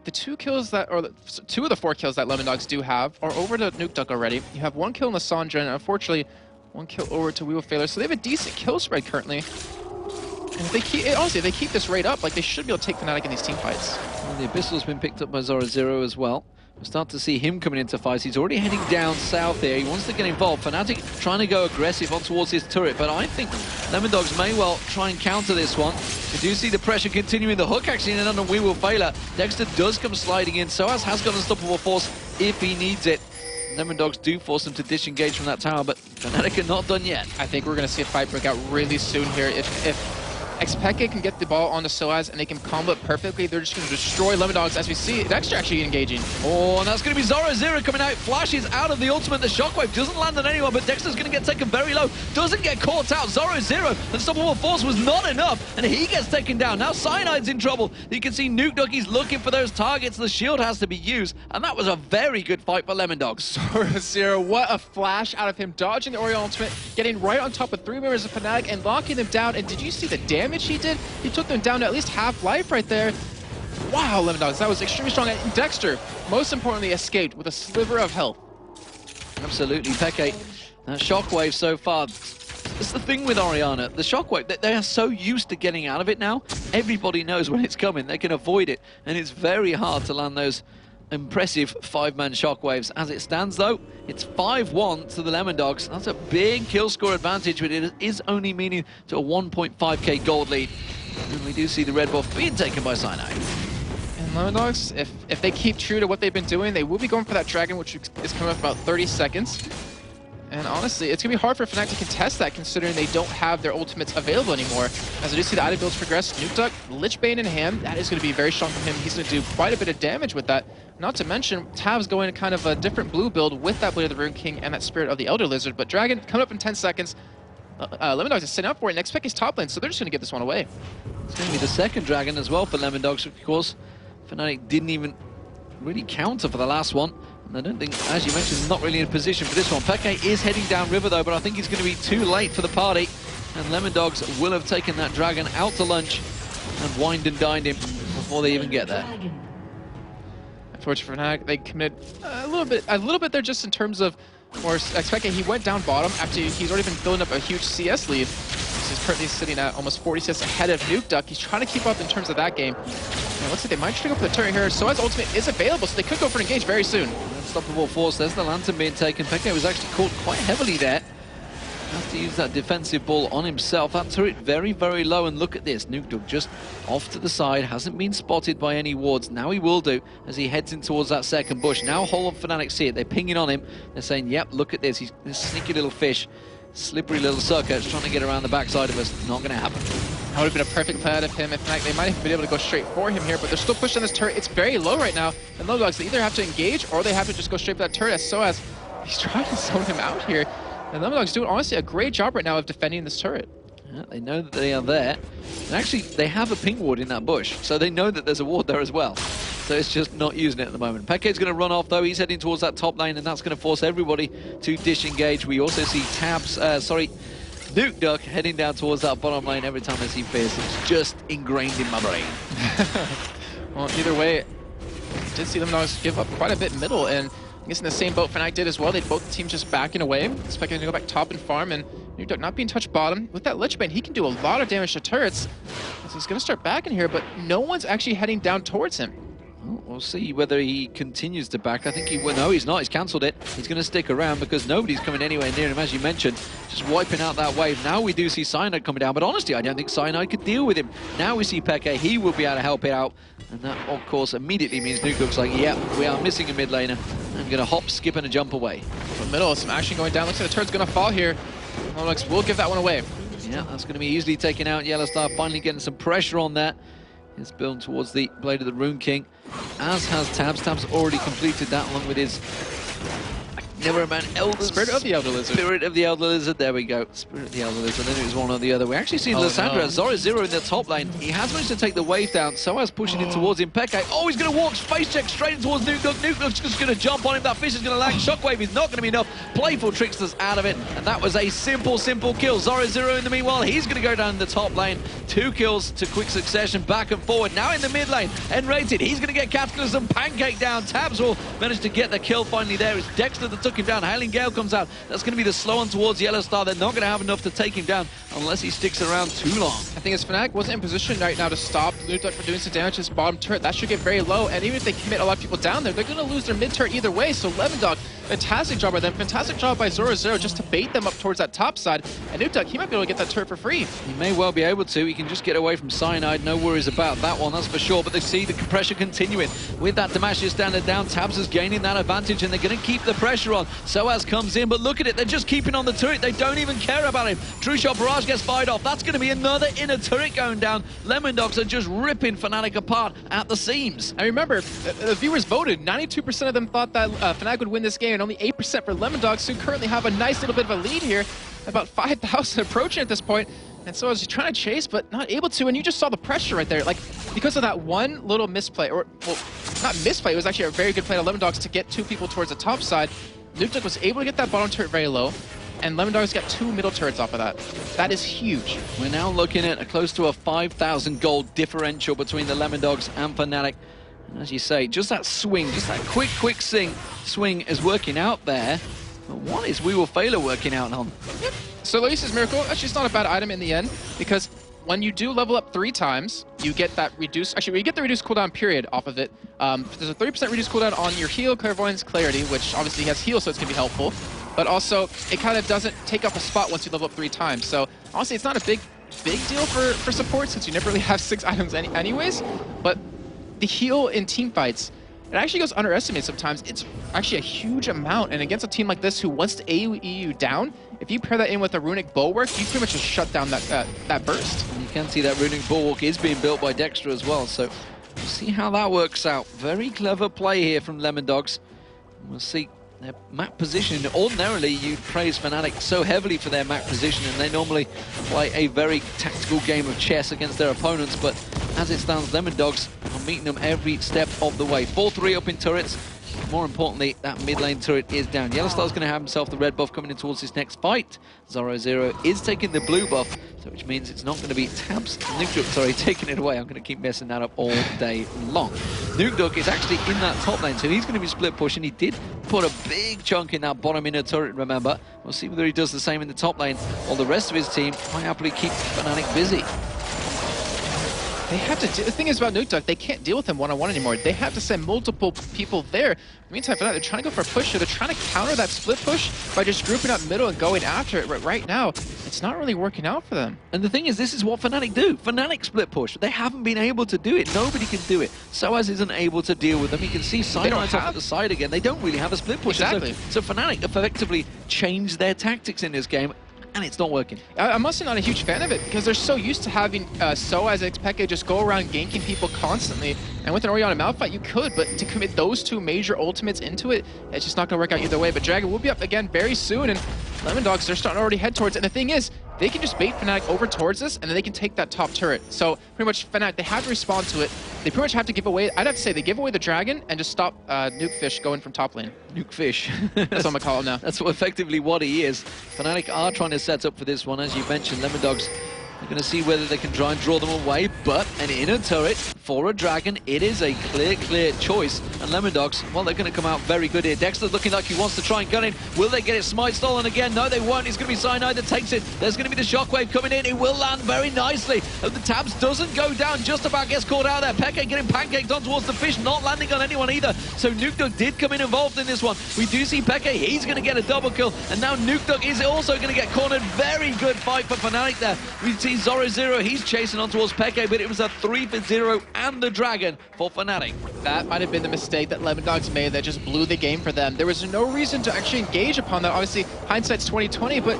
the 2 kills that, or 2 of the 4 kills that Lemondogs do have are over to Nukeduck already. You have 1 kill in the Sandra, and unfortunately, 1 kill over to wewillfailer. So they have a decent kill spread currently. And if they keep, honestly, if they keep this rate up, like, they should be able to take Fnatic in these team fights. Well, the Abyssal's been picked up by Zorozero as well. We'll start to see him coming into fights. He's already heading down south here. He wants to get involved. Fnatic trying to go aggressive on towards his turret, but I think Lemondogs may well try and counter this one. We do see the pressure continuing. The hook actually in on wewillfailer. Dexter does come sliding in. sOAZ has got unstoppable force if he needs it. Lemondogs do force him to disengage from that tower, but Fnatic are not done yet. I think we're going to see a fight break out really soon here. If xPeke can get the ball onto sOAZ and they can combo it perfectly, they're just going to destroy Lemondogs. As we see, Dexter actually engaging. Oh, and that's going to be Zorozero coming out. Flashes out of the ultimate. The shockwave doesn't land on anyone, but Dexter's going to get taken very low. Doesn't get caught out. Zorozero, unstoppable force was not enough, and he gets taken down. Now Cyanide's in trouble. You can see Nukeduck, he's looking for those targets. The shield has to be used, and that was a very good fight for Lemondogs. Zorozero, what a flash out of him, dodging the Oriole ultimate, getting right on top of 3 members of Fnatic and locking them down. And did you see the damage he did? He took them down to at least half life right there. Wow, Lemondogs, that was extremely strong. And Dexter, most importantly, escaped with a sliver of health. Absolutely, Peke. That shockwave so far. It's the thing with Orianna. The shockwave, they are so used to getting out of it now. Everybody knows when it's coming. They can avoid it. And it's very hard to land those impressive 5-man shockwaves. As it stands, though, it's 5-1 to the Lemondogs. That's a big kill score advantage, but it is only meaning to a 1.5k gold lead. And we do see the red buff being taken by Cyanide. And Lemondogs, if they keep true to what they've been doing, they will be going for that dragon, which is coming up about 30 seconds. And honestly, it's going to be hard for Fnatic to contest that, considering they don't have their ultimates available anymore. As I do see the item builds progress, Nukeduck, Lichbane in hand, that is going to be very strong from him. He's going to do quite a bit of damage with that. Not to mention, Tabzz going to kind of a different blue build with that Blade of the Rune King and that Spirit of the Elder Lizard. But Dragon coming up in 10 seconds. Lemondogs is setting up for it. xPeke is top lane, so they're just going to get this one away. It's going to be the second Dragon as well for Lemondogs, of course. Fnatic didn't even really counter for the last one. And I don't think, as you mentioned, not really in a position for this one. Peke is heading down river though, but I think he's going to be too late for the party. And Lemondogs will have taken that Dragon out to lunch and wined and dined him before they even get there. Unfortunately for Fnatic, they committed a little bit there just in terms of, or xPeke, he went down bottom after he's already been building up a huge CS lead. He's currently sitting at almost 40 CS ahead of Nukeduck. He's trying to keep up in terms of that game. And it looks like they might try to go for the turret here. sOAZ ultimate is available, so they could go for an engage very soon. Unstoppable force, there's the lantern being taken. Peke was actually caught quite heavily there. Has to use that defensive ball on himself. That turret very, very low, and look at this. Nukeduck just off to the side, hasn't been spotted by any wards. Now he will do as he heads in towards that second bush. Now Holm Fnatic see it. They're pinging on him. They're saying, yep, look at this. He's this sneaky little fish, slippery little sucker. It's trying to get around the backside of us. Not going to happen. That would have been a perfect plan out of him. In fact, they might have been able to go straight for him here, but they're still pushing this turret. It's very low right now. And Lemondogs, they either have to engage or they have to just go straight for that turret. As sOAZ, he's trying to zone him out here. And Lemondogs doing, honestly, a great job right now of defending this turret. Yeah, they know that they are there. And actually, they have a ping ward in that bush, so they know that there's a ward there as well. So it's just not using it at the moment. Peke's going to run off, though. He's heading towards that top lane, and that's going to force everybody to disengage. We also see Nukeduck heading down towards that bottom lane every time I see Fierce. It's just ingrained in my brain. Well, either way, I did see Lemondogs give up quite a bit middle, and I guess in the same boat Fnatic did as well. They both teams just backing away. Expecting to go back top and farm, and Nukeduck not being touched bottom. With that Lichbane, he can do a lot of damage to turrets. So he's going to start backing here, but no one's actually heading down towards him. Well, we'll see whether he continues to back. I think he will. No, he's not. He's cancelled it. He's going to stick around because nobody's coming anywhere near him, as you mentioned. Just wiping out that wave. Now we do see Cyanide coming down, but honestly, I don't think Cyanide could deal with him. Now we see Peke. He will be able to help it out. And that, of course, immediately means Nukeduck's like, yeah, we are missing a mid laner. I'm going to hop, skip, and a jump away. From the middle, some action going down. Looks like the turret's going to fall here. Lemondogs will give that one away. Yeah, that's going to be easily taken out. YellOwStaR finally getting some pressure on that. He's building towards the Blade of the Rune King, as has Tabzz. Tabzz already completed that along with his Never a man. Elders. Spirit of the Elder Lizard. Spirit of the Elder Lizard. There we go. Spirit of the Elder Lizard. Then it was one or the other. We actually see Lysandra. No. Zorozero in the top lane. He has managed to take the wave down. sOAZ pushing in towards xPeke. Oh, he's going to walk face check straight towards Nukeduck. Nukeduck's just going to jump on him. That fish is going to land. Shockwave is not going to be enough. Playful Trickster's out of it. And that was a simple kill. Zorozero in the meanwhile, he's going to go down in the top lane. 2 kills to quick succession, back and forward. Now in the mid lane, nRated. He's going to get Cataclysm, pancake down. Tabzz will manage to get the kill finally there. It's Dexter that took him down. Hailing Gale comes out. That's going to be the slow one towards YellOwStaR. They're not going to have enough to take him down unless he sticks around too long. I think as Fnatic wasn't in position right now to stop Nukeduck from doing some damage to his bottom turret, that should get very low. And even if they commit a lot of people down there, they're going to lose their mid turret either way. So Lemondogs, fantastic job by them. Fantastic job by Zorozero just to bait them up towards that top side. And Nukeduck, he might be able to get that turret for free. He may well be able to. He can just get away from Cyanide. No worries about that one, that's for sure. But they see the pressure continuing. With that Damascus standard down, Tabzz is gaining that advantage, and they're going to keep the pressure on. sOAZ comes in, but look at it. They're just keeping on the turret. They don't even care about him. True Shot Barrage gets fired off. That's going to be another inner turret going down. Lemondogs are just ripping Fnatic apart at the seams. And remember, the viewers voted. 92% of them thought that Fnatic would win this game, and only 8% for Lemondogs, who currently have a nice little bit of a lead here. About 5,000 approaching at this point. And so I was trying to chase, but not able to. And you just saw the pressure right there. Like, because of that one little misplay, or, well, not misplay, it was actually a very good play to Lemondogs to get 2 people towards the top side. Nukeduck was able to get that bottom turret very low, and Lemondogs got 2 middle turrets off of that. That is huge. We're now looking at close to a 5,000 gold differential between the Lemondogs and Fnatic. And as you say, just that swing, just that quick swing is working out there. But what is wewillfailer working out on? Yep. So Luis's Miracle, actually it's not a bad item in the end, because when you do level up 3 times, you get that reduced, actually you get the reduced cooldown period off of it. There's a 30% reduced cooldown on your heal, clairvoyance, clarity, which obviously has heal, so it's going to be helpful. But also, it kind of doesn't take up a spot once you level up 3 times. So honestly, it's not a big deal for support, since you never really have 6 items anyways. But the heal in team fights, it actually goes underestimated sometimes. It's actually a huge amount, and against a team like this who wants to AoE you down, if you pair that in with a runic bulwark, you pretty much just shut down that burst. And you can see that runic bulwark is being built by Dexter as well, so we'll see how that works out. Very clever play here from Lemondogs. We'll see their map position. Ordinarily, you praise Fnatic so heavily for their map position, and they normally play a very tactical game of chess against their opponents, but as it stands, Lemondogs are meeting them every step of the way. 4-3 up in turrets. More importantly, that mid lane turret is down. YellOwStaR's going to have himself the red buff coming in towards his next fight. Zorozero is taking the blue buff, so which means it's not going to be Tabzz, Nukeduck, sorry, taking it away. I'm going to keep messing that up all day long. Nukeduck is actually in that top lane, so he's going to be split pushing. He did put a big chunk in that bottom inner turret, remember. We'll see whether he does the same in the top lane, while the rest of his team might happily keep Fnatic busy. They have to. The thing is about Nukeduck, they can't deal with him one-on-one anymore. They have to send multiple people there. In the meantime, for that, they're trying to go for a push, so they're trying to counter that split push by just grouping up middle and going after it. But right now, it's not really working out for them. And the thing is, this is what Fnatic do. Fnatic split push. They haven't been able to do it. Nobody can do it. sOAZ isn't able to deal with them. You can see Cyanide's off at the side again. They don't really have a split push. Exactly. So Fnatic effectively changed their tactics in this game, and it's not working. I'm also not a huge fan of it, because they're so used to having sOAZ, xPeke just go around ganking people constantly. And with an Orianna Malphite, you could, but to commit those 2 major ultimates into it, it's just not going to work out either way. But Dragon will be up again very soon, and Lemondogs, they're starting to already head towards it. And the thing is, they can just bait Fnatic over towards this, and then they can take that top turret. So pretty much Fnatic, they have to respond to it. They pretty much have to give away, I'd have to say, they give away the Dragon and just stop Nukefish going from top lane. Nukefish. That's what I'm going to call him now. That's effectively what he is. Fnatic are trying to set up for this one, as you mentioned. Lemondogs are going to see whether they can try and draw them away, but an inner turret for a Dragon, it is a clear choice. And Lemondogs, well, they're going to come out very good here. Dexter's looking like he wants to try and gun in. Will they get it smite stolen again? No, they won't. It's going to be Cyanide that takes it. There's going to be the shockwave coming in. It will land very nicely. And the Tabzz doesn't go down, just about gets caught out there. Peke getting pancaked on towards the fish, not landing on anyone either. So Nukeduck did come in involved in this one. We do see Peke, he's going to get a double kill. And now Nukeduck is also going to get cornered. Very good fight for Fnatic there. We see Zorozero, he's chasing on towards Peke, but it was a 3-for-0 and the Dragon for Fnatic. That might have been the mistake that Lemondogs made that just blew the game for them. There was no reason to actually engage upon that. Obviously, hindsight's 20/20, but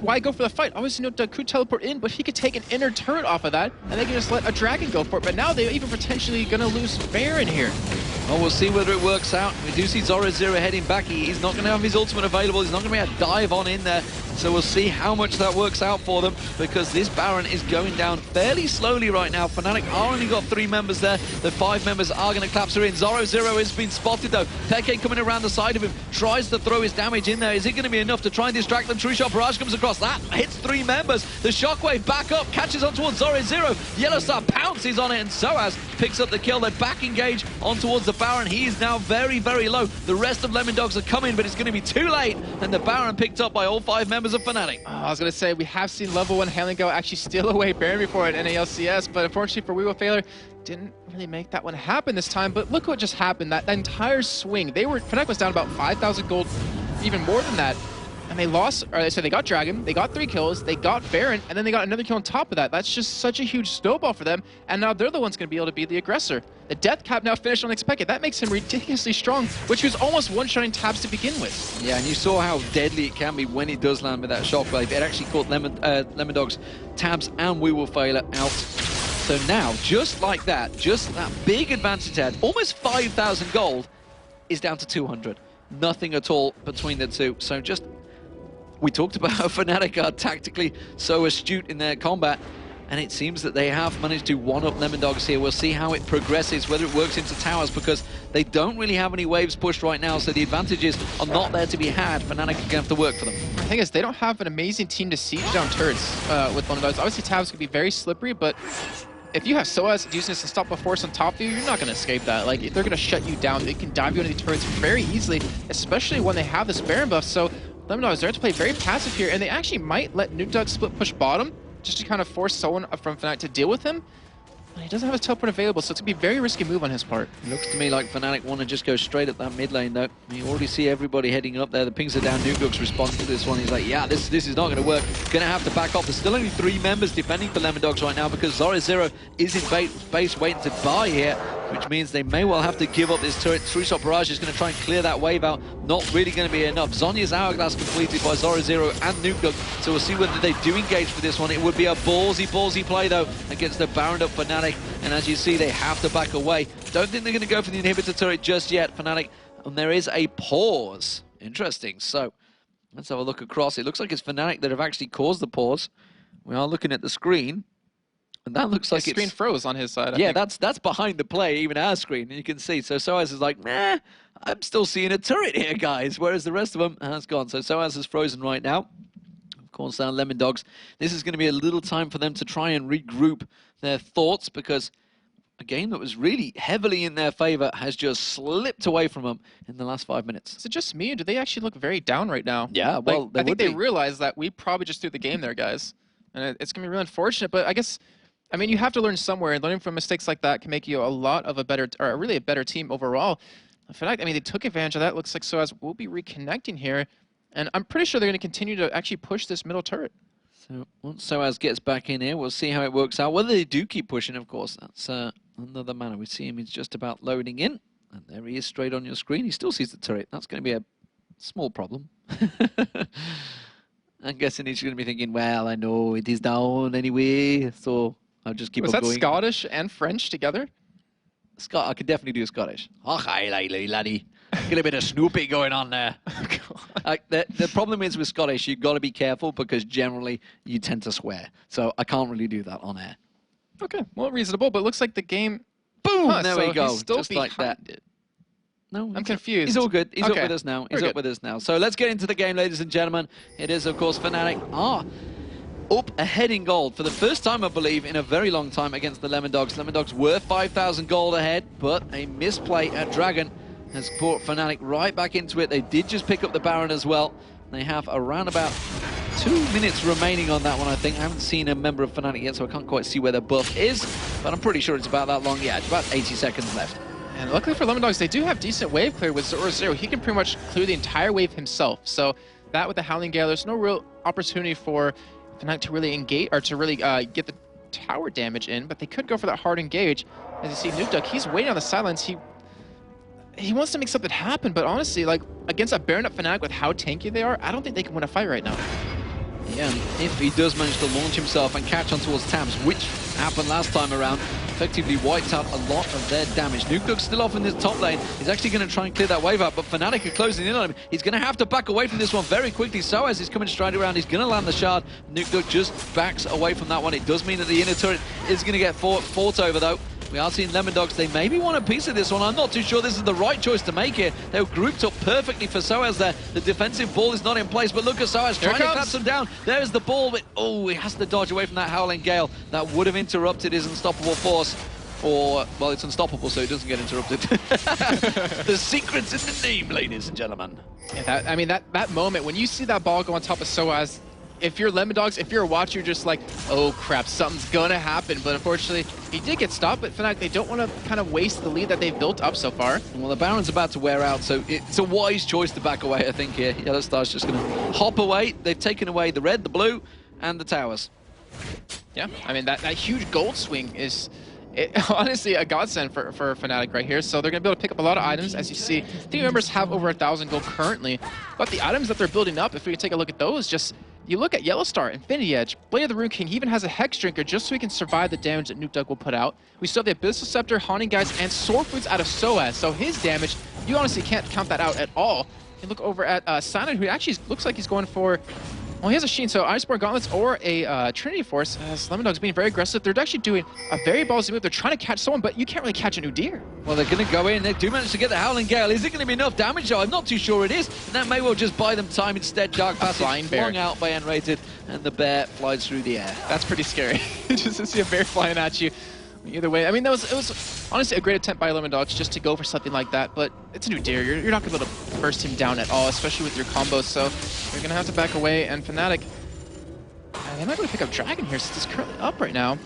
why go for the fight? Obviously, Nukeduck could teleport in, but he could take an inner turret off of that, and they can just let a Dragon go for it. But now they're even potentially going to lose Baron here. Well, we'll see whether it works out. We do see Zorozero heading back. He's not going to have his ultimate available. He's not going to be able to dive on in there. So we'll see how much that works out for them, because this Baron is going down fairly slowly right now. Fnatic are only got 3 members there. The 5 members are going to collapse her in. Zorozero has been spotted though. xPeke coming around the side of him, tries to throw his damage in there. Is it going to be enough to try and distract them? True Shot Barrage comes across. That hits 3 members. The Shockwave back up, catches on towards Zorozero. YellOwStaR pounces on it, and sOAZ picks up the kill. They back engage on towards the Baron. He is now very, very low. The rest of Lemondogs are coming, but it's going to be too late. And the Baron picked up by all 5 members of Fnatic. I was going to say, we have seen level 1 Go actually steal away Baron before at LCS, but unfortunately for wewillfailer, didn't really make that one happen this time. But look what just happened. That entire swing, Fnatic was down about 5,000 gold, even more than that. And they lost, or so they got Dragon, they got 3 kills, they got Baron, and then they got another kill on top of that. That's just such a huge snowball for them, and now they're the ones going to be able to be the aggressor. The death cap now finished on xPeke. That makes him ridiculously strong, which was almost one-shotting Tabzz to begin with. Yeah, and you saw how deadly it can be when it does land with that shockwave. It actually caught Lemondogs, Tabzz, and wewillfailer out. So now, just like that, just that big advantage had, almost 5,000 gold, is down to 200. Nothing at all between the two. So just... We talked about how Fnatic are tactically so astute in their combat, and it seems that they have managed to one-up Lemondogs here. We'll see how it progresses, whether it works into towers, because they don't really have any waves pushed right now, so the advantages are not there to be had. Fnatic are going to have to work for them. The thing is, they don't have an amazing team to siege down turrets with Lemondogs. Obviously, Tabzz could be very slippery, but if you have sOAZ using this to stop a force on top of you, you're not going to escape that. Like, they're going to shut you down. They can dive you into the turrets very easily, especially when they have this Baron buff. So Lemondogs are to play very passive here, and they actually might let Nukeduck split push bottom just to kind of force someone from Fnatic to deal with him. But he doesn't have a teleport available, so it's going to be a very risky move on his part. It looks to me like Fnatic want to just go straight at that mid lane, though. You already see everybody heading up there. The pings are down. Nukeduck's response to this one. He's like, yeah, this is not going to work. Going to have to back off. There's still only 3 members defending for Lemondogs right now, because Zorozero is in base waiting to buy here, which means they may well have to give up this turret. True Shot Barrage is going to try and clear that wave out. Not really going to be enough. Zhonya's Hourglass completed by Zorozero and Nukeduck, so we'll see whether they do engage for this one. It would be a ballsy play, though, against the Baron up Fnatic, and as you see, they have to back away. Don't think they're going to go for the inhibitor turret just yet, Fnatic, and there is a pause. Interesting. So let's have a look across. It looks like it's Fnatic that have actually caused the pause. We are looking at the screen, and that looks like his screen froze on his side. Yeah, that's behind the play, even our screen, and you can see. So sOAZ is like, nah, I'm still seeing a turret here, guys, whereas the rest of them has gone. So sOAZ is frozen right now. Of course, down Lemondogs. This is going to be a little time for them to try and regroup their thoughts, because a game that was really heavily in their favor has just slipped away from them in the last 5 minutes. Is it just me, or do they actually look very down right now? Yeah, well, like, I think they realize that we probably just threw the game there, guys. And it's going to be really unfortunate, but I guess, I mean, you have to learn somewhere, and learning from mistakes like that can make you a lot of a better, or really a better team overall. In fact, I mean, they took advantage of that. Looks like sOAZ will be reconnecting here, and I'm pretty sure they're going to continue to actually push this middle turret. So once sOAZ gets back in here, we'll see how it works out. Whether they do keep pushing, of course, that's another matter. We see him, he's just about loading in, and there he is straight on your screen. He still sees the turret. That's going to be a small problem. I'm guessing he's going to be thinking, well, I know it is down anyway, so I'll just keep on going. Was that Scottish and French together? I could definitely do Scottish. Oh, hi, laddie. Get a bit of Snoopy going on there. The problem is with Scottish, you've got to be careful, because generally you tend to swear. So I can't really do that on air. Okay, well, reasonable, but it looks like the game... Boom! There we go. He's still just like that. It. No, I'm confused. He's all good. He's okay. up with us now. He's up with us now. So let's get into the game, ladies and gentlemen. It is, of course, Fnatic up ahead in gold for the first time, I believe, in a very long time against the Lemondogs. Lemondogs were 5,000 gold ahead, but a misplay at Dragon has brought Fnatic right back into it. They did just pick up the Baron as well. They have around about 2 minutes remaining on that one, I think. I haven't seen a member of Fnatic yet, so I can't quite see where the buff is, but I'm pretty sure it's about that long. Yeah, it's about 80 seconds left. And luckily for Lemondogs, they do have decent wave clear with Zorozero. He can pretty much clear the entire wave himself. So that with the Howling Gale, there's no real opportunity for Fnatic to really engage, or to really get the tower damage in, but they could go for that hard engage. As you see, Nukeduck, he's waiting on the sidelines. He wants to make something happen, but honestly, like, against a Baron up Fnatic with how tanky they are, I don't think they can win a fight right now. Yeah, and if he does manage to launch himself and catch on towards Tabzz, which happened last time around, effectively wiped out a lot of their damage. Nukeduck's still off in this top lane. He's actually going to try and clear that wave out, but Fnatic are closing in on him. He's going to have to back away from this one very quickly. sOAZ is coming straight around. He's going to land the shard. Nukeduck just backs away from that one. It does mean that the inner turret is going to get fought over, though. We are seeing Lemondogs. They maybe want a piece of this one. I'm not too sure this is the right choice to make here. They were grouped up perfectly for sOAZ there. The defensive ball is not in place, but look at sOAZ trying to collapse him down. There's the ball, but oh, he has to dodge away from that Howling Gale. That would have interrupted his unstoppable force. Or, well, it's unstoppable, so it doesn't get interrupted. The secret's in the name, ladies and gentlemen. Yeah, I mean, that moment, when you see that ball go on top of sOAZ, if you're Lemondogs, if you're a watcher, you're just like, oh crap, something's gonna happen. But unfortunately, he did get stopped, but Fnatic, they don't want to kind of waste the lead that they've built up so far. Well, the Baron's about to wear out, so it's a wise choice to back away, I think, here. YellOwStaR's just gonna hop away. They've taken away the red, the blue, and the towers. Yeah, I mean, that huge gold swing is... honestly, a godsend for Fnatic right here. So they're going to be able to pick up a lot of items. As you see, team members have over 1,000 gold currently. But the items that they're building up, if we can take a look at those, just you look at YellOwStaR, Infinity Edge, Blade of the Rune King, he even has a Hex Drinker just so he can survive the damage that Nukeduck will put out. We still have the Abyssal Scepter, Haunting Guys, and Sword Boots out of sOAZ. So his damage, you honestly can't count that out at all. You look over at Cyanide, who actually looks like he's going for... Well, he has a Sheen, so Iceborne Gauntlets or a Trinity Force. As Lemondogs being very aggressive, they're actually doing a very ballsy move. They're trying to catch someone, but you can't really catch a new deer. Well, they're going to go in. They do manage to get the Howling Gale. Is it going to be enough damage, though? I'm not too sure it is. And that may well just buy them time instead. Dark Passage flung out by nRated, and the bear flies through the air. That's pretty scary. Just to see a bear flying at you. Either way, I mean, it was honestly a great attempt by Lemondogs just to go for something like that, but it's a new deer. You're not going to be able to burst him down at all, especially with your combos, so you're going to have to back away, and Fnatic... they might be able to pick up Dragon here since it's currently up right now.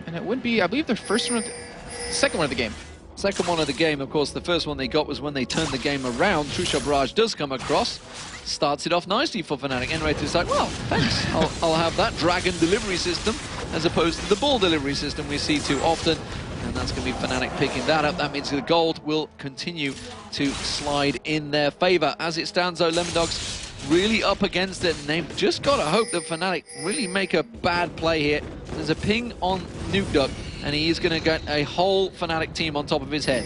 And it would be, I believe, their second one of the game. Second one of the game, of course. The first one they got was when they turned the game around. Trusha Barrage does come across. Starts it off nicely for Fnatic. nRated is like, well, thanks. I'll have that Dragon delivery system as opposed to the ball delivery system we see too often. And that's going to be Fnatic picking that up. That means the gold will continue to slide in their favor. As it stands, though, Lemondogs really up against it, and they've just got to hope that Fnatic really make a bad play here. There's a ping on Nukeduck, and he is going to get a whole Fnatic team on top of his head.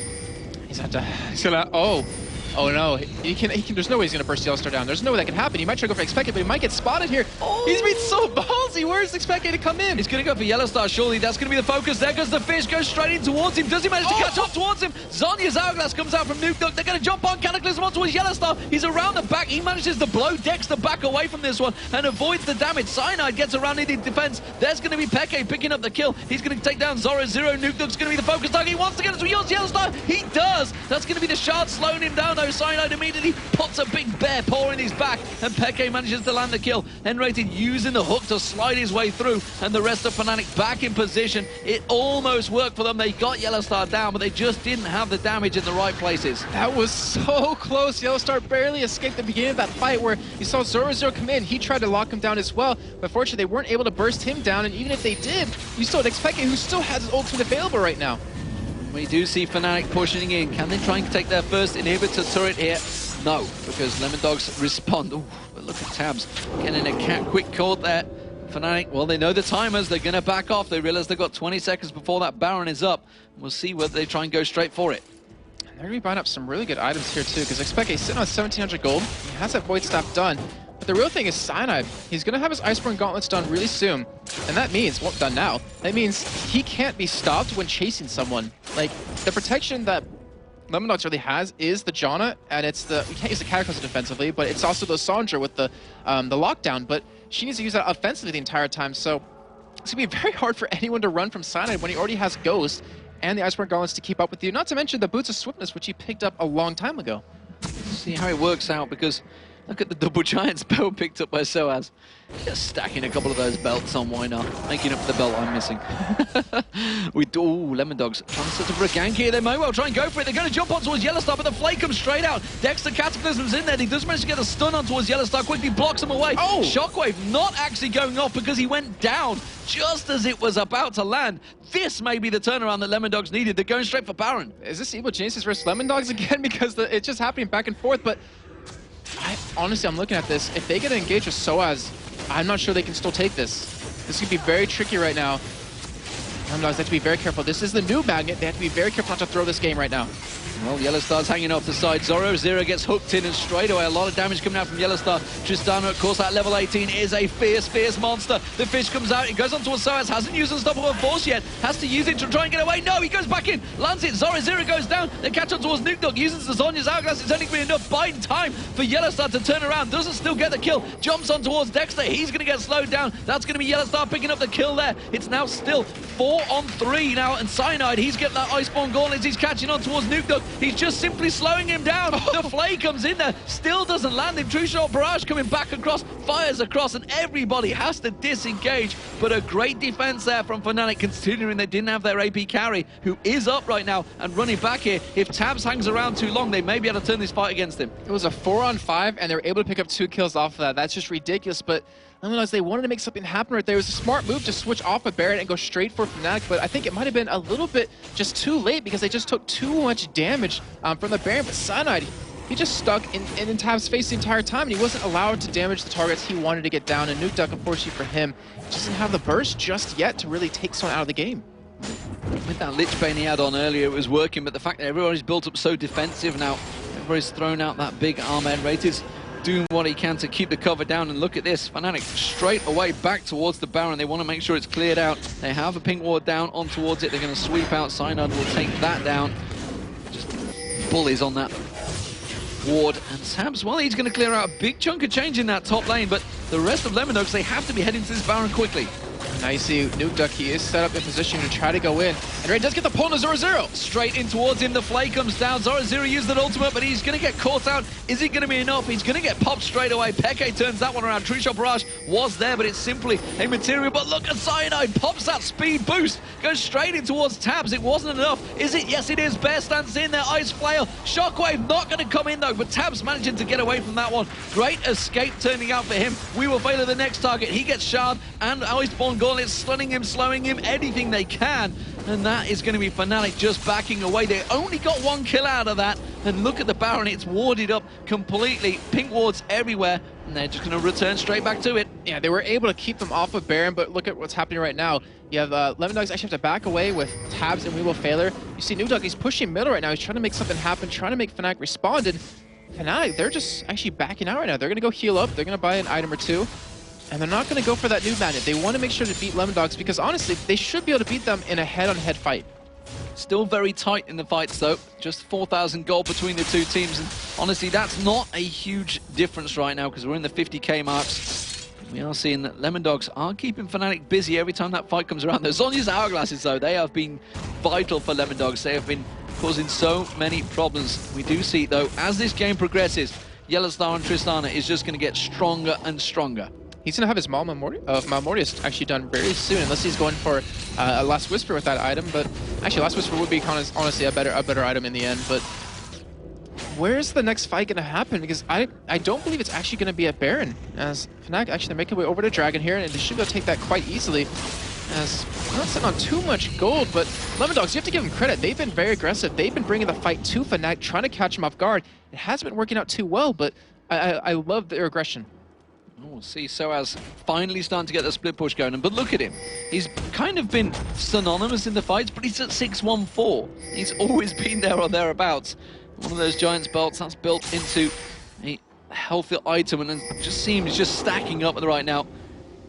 He's gonna, oh no, there's no way he's gonna burst YellOwStaR down. There's no way that can happen. He might try to go for xPeke, but he might get spotted here. Oh. He's been so ballsy. Where's xPeke to come in? He's gonna go for YellOwStaR, surely. That's gonna be the focus. There goes the fish, goes straight in towards him. Does he manage to catch up towards him? Zhonya's Hourglass comes out from Nukeduck. They're gonna jump on Cataclysm on towards YellOwStaR. He's around the back. He manages to blow Dexter back away from this one and avoids the damage. Cyanide gets around in the defense. There's gonna be Peke picking up the kill. He's gonna take down Zorozero. Nukeduck's gonna be the focus target. He wants to get it to YellOwStaR. He does. That's gonna be the shard slowing him down though. Cyanide immediately puts a big bear paw in his back, and Peke manages to land the kill. nRated using the hook to slide his way through, and the rest of Fnatic back in position. It almost worked for them. They got YellOwStaR down, but they just didn't have the damage in the right places. That was so close. YellOwStaR barely escaped the beginning of that fight where you saw Zorozero come in. He tried to lock him down as well, but fortunately they weren't able to burst him down, and even if they did, you still had xPeke, who still has his ultimate available right now. We do see Fnatic pushing in. Can they try and take their first inhibitor turret here? No, because Lemondogs respond. Ooh, but look at Tabzz getting a quick caught there. Fnatic, well, they know the timers. They're going to back off. They realize they've got 20 seconds before that Baron is up. We'll see whether they try and go straight for it. And they're going to be buying up some really good items here, too, because xPeke is sitting on 1,700 gold. He has that Void Staff done. But the real thing is Cyanide. He's going to have his Iceborne Gauntlets done really soon. And that means, well, done now, that means he can't be stopped when chasing someone. Like, the protection that Lemondogs really has is the Janna, and it's the, you can't use the Cataclysm defensively, but it's also the Sandra with the lockdown, but she needs to use that offensively the entire time, so it's going to be very hard for anyone to run from Cyanide when he already has Ghost and the Iceborne Gauntlets to keep up with you, not to mention the Boots of Swiftness, which he picked up a long time ago. See how it works out, because look at the double giant spell picked up by sOAZ. Just stacking a couple of those belts on, why not? Making up for the belt I'm missing. Lemondogs trying to set up for a gank here. They may well try and go for it. They're going to jump on towards YellOwStaR, but the flake comes straight out. Dexter Cataclysm's in there. He does manage to get a stun on towards YellOwStaR. Quickly blocks him away. Oh! Shockwave not actually going off because he went down just as it was about to land. This may be the turnaround that Lemondogs needed. They're going straight for Baron. Is this Evil Genesis versus Lemondogs again? Because it's just happening back and forth, but honestly, I'm looking at this. If they get to engage with sOAZ, I'm not sure they can still take this. This could be very tricky right now. Lemondogs have to be very careful. This is the new magnet. They have to be very careful not to throw this game right now. Well, YellOwStaR's hanging off the side. Zorozero gets hooked in, and straight away a lot of damage coming out from YellOwStaR. Tristana, of course, at level 18 is a fierce, fierce monster. The fish comes out, it goes onto a sOAZ, hasn't used Unstoppable Force yet, has to use it to try and get away. No, he goes back in, lands it, Zorozero goes down, they catch on towards Nukeduck, uses the Zhonya's Hourglass. It's only going to be enough buying time for YellOwStaR to turn around, doesn't still get the kill, jumps on towards Dexter, he's going to get slowed down. That's going to be YellOwStaR picking up the kill there. It's now still 4 on 3 now, and Cyanide, he's getting that Iceborne Gauntlets, he's catching on towards Nukeduck, he's just simply slowing him down. The Flay comes in there, still doesn't land him. True Shot Barrage coming back across, fires across, and everybody has to disengage. But a great defense there from Fnatic, considering they didn't have their AP carry, who is up right now and running back here. If Tabzz hangs around too long, they may be able to turn this fight against him. It was a 4-on-5, and they were able to pick up 2 kills off of that. That's just ridiculous, but Lemondogs, they wanted to make something happen right there. It was a smart move to switch off of Baron and go straight for Fnatic, but I think it might have been a little bit just too late because they just took too much damage from the Baron. But Cyanide, he just stuck in Tabzz' face the entire time, and he wasn't allowed to damage the targets he wanted to get down. And Nukeduck, unfortunately for him, just didn't have the burst just yet to really take someone out of the game. With that Lich Bane he had on earlier, it was working, but the fact that everybody's built up so defensive now, everybody's thrown out that big arm nRated, doing what he can to keep the cover down. And look at this, Fnatic straight away back towards the Baron. They want to make sure it's cleared out. They have a pink ward down on towards it. They're going to sweep out. Cyanide will take that down. Just bullies on that ward. And Tabzz, well, he's going to clear out a big chunk of change in that top lane, but the rest of Lemondogs, they have to be heading to this Baron quickly. Now you see Nukeduck, he is set up in position to try to go in. And Ray does get the pull on Zorozero. Straight in towards him, the Flay comes down. Zorozero used that ultimate, but he's going to get caught out. Is it going to be enough? He's going to get popped straight away. Peke turns that one around. True Shot Barrage was there, but it's simply a material. But look at Cyanide, pops that speed boost, goes straight in towards Tabzz. It wasn't enough. Is it? Yes, it is. Bear stands in there, Ice Flail. Shockwave not going to come in though, but Tabzz managing to get away from that one. Great escape turning out for him. wewillfailer the next target. He gets Shard and Iceborne Gauntlet, stunning him, slowing him, anything they can. And that is going to be Fnatic just backing away. They only got 1 kill out of that. And look at the Baron, it's warded up completely. Pink wards everywhere. And they're just going to return straight back to it. Yeah, they were able to keep them off of Baron, but look at what's happening right now. You have Lemondogs actually have to back away with Tabzz and wewillfailer. You see Nukeduck, he's pushing middle right now. He's trying to make something happen, trying to make Fnatic respond. And Fnatic, they're just actually backing out right now. They're going to go heal up. They're going to buy an item or 2. And they're not going to go for that new magnet. They want to make sure to beat Lemondogs because honestly, they should be able to beat them in a head-on-head fight. Still very tight in the fights though. Just 4,000 gold between the two teams. And honestly, that's not a huge difference right now because we're in the 50k marks. We are seeing that Lemondogs are keeping Fnatic busy every time that fight comes around. The Zhonya's Hourglasses though, they have been vital for Lemondogs. They have been causing so many problems. We do see though, as this game progresses, YellOwStaR and Tristana is just going to get stronger and stronger. He's going to have his Malmortius actually done very soon, unless he's going for a Last Whisper with that item. But actually, Last Whisper would be honestly a better item in the end. But where's the next fight going to happen? Because I don't believe it's actually going to be at Baron. As Fnatic actually they're making their way over to Dragon here, and they should be able to take that quite easily. As they're not sitting on too much gold, but Lemondogs, you have to give them credit. They've been very aggressive. They've been bringing the fight to Fnatic, trying to catch him off guard. It hasn't been working out too well, but I love their aggression. Oh, see sOAZ finally starting to get the split push going. But look at him. He's kind of been synonymous in the fights, but he's at 614. He's always been there or thereabouts. One of those Giants belts that's built into a healthy item and just seems just stacking up right now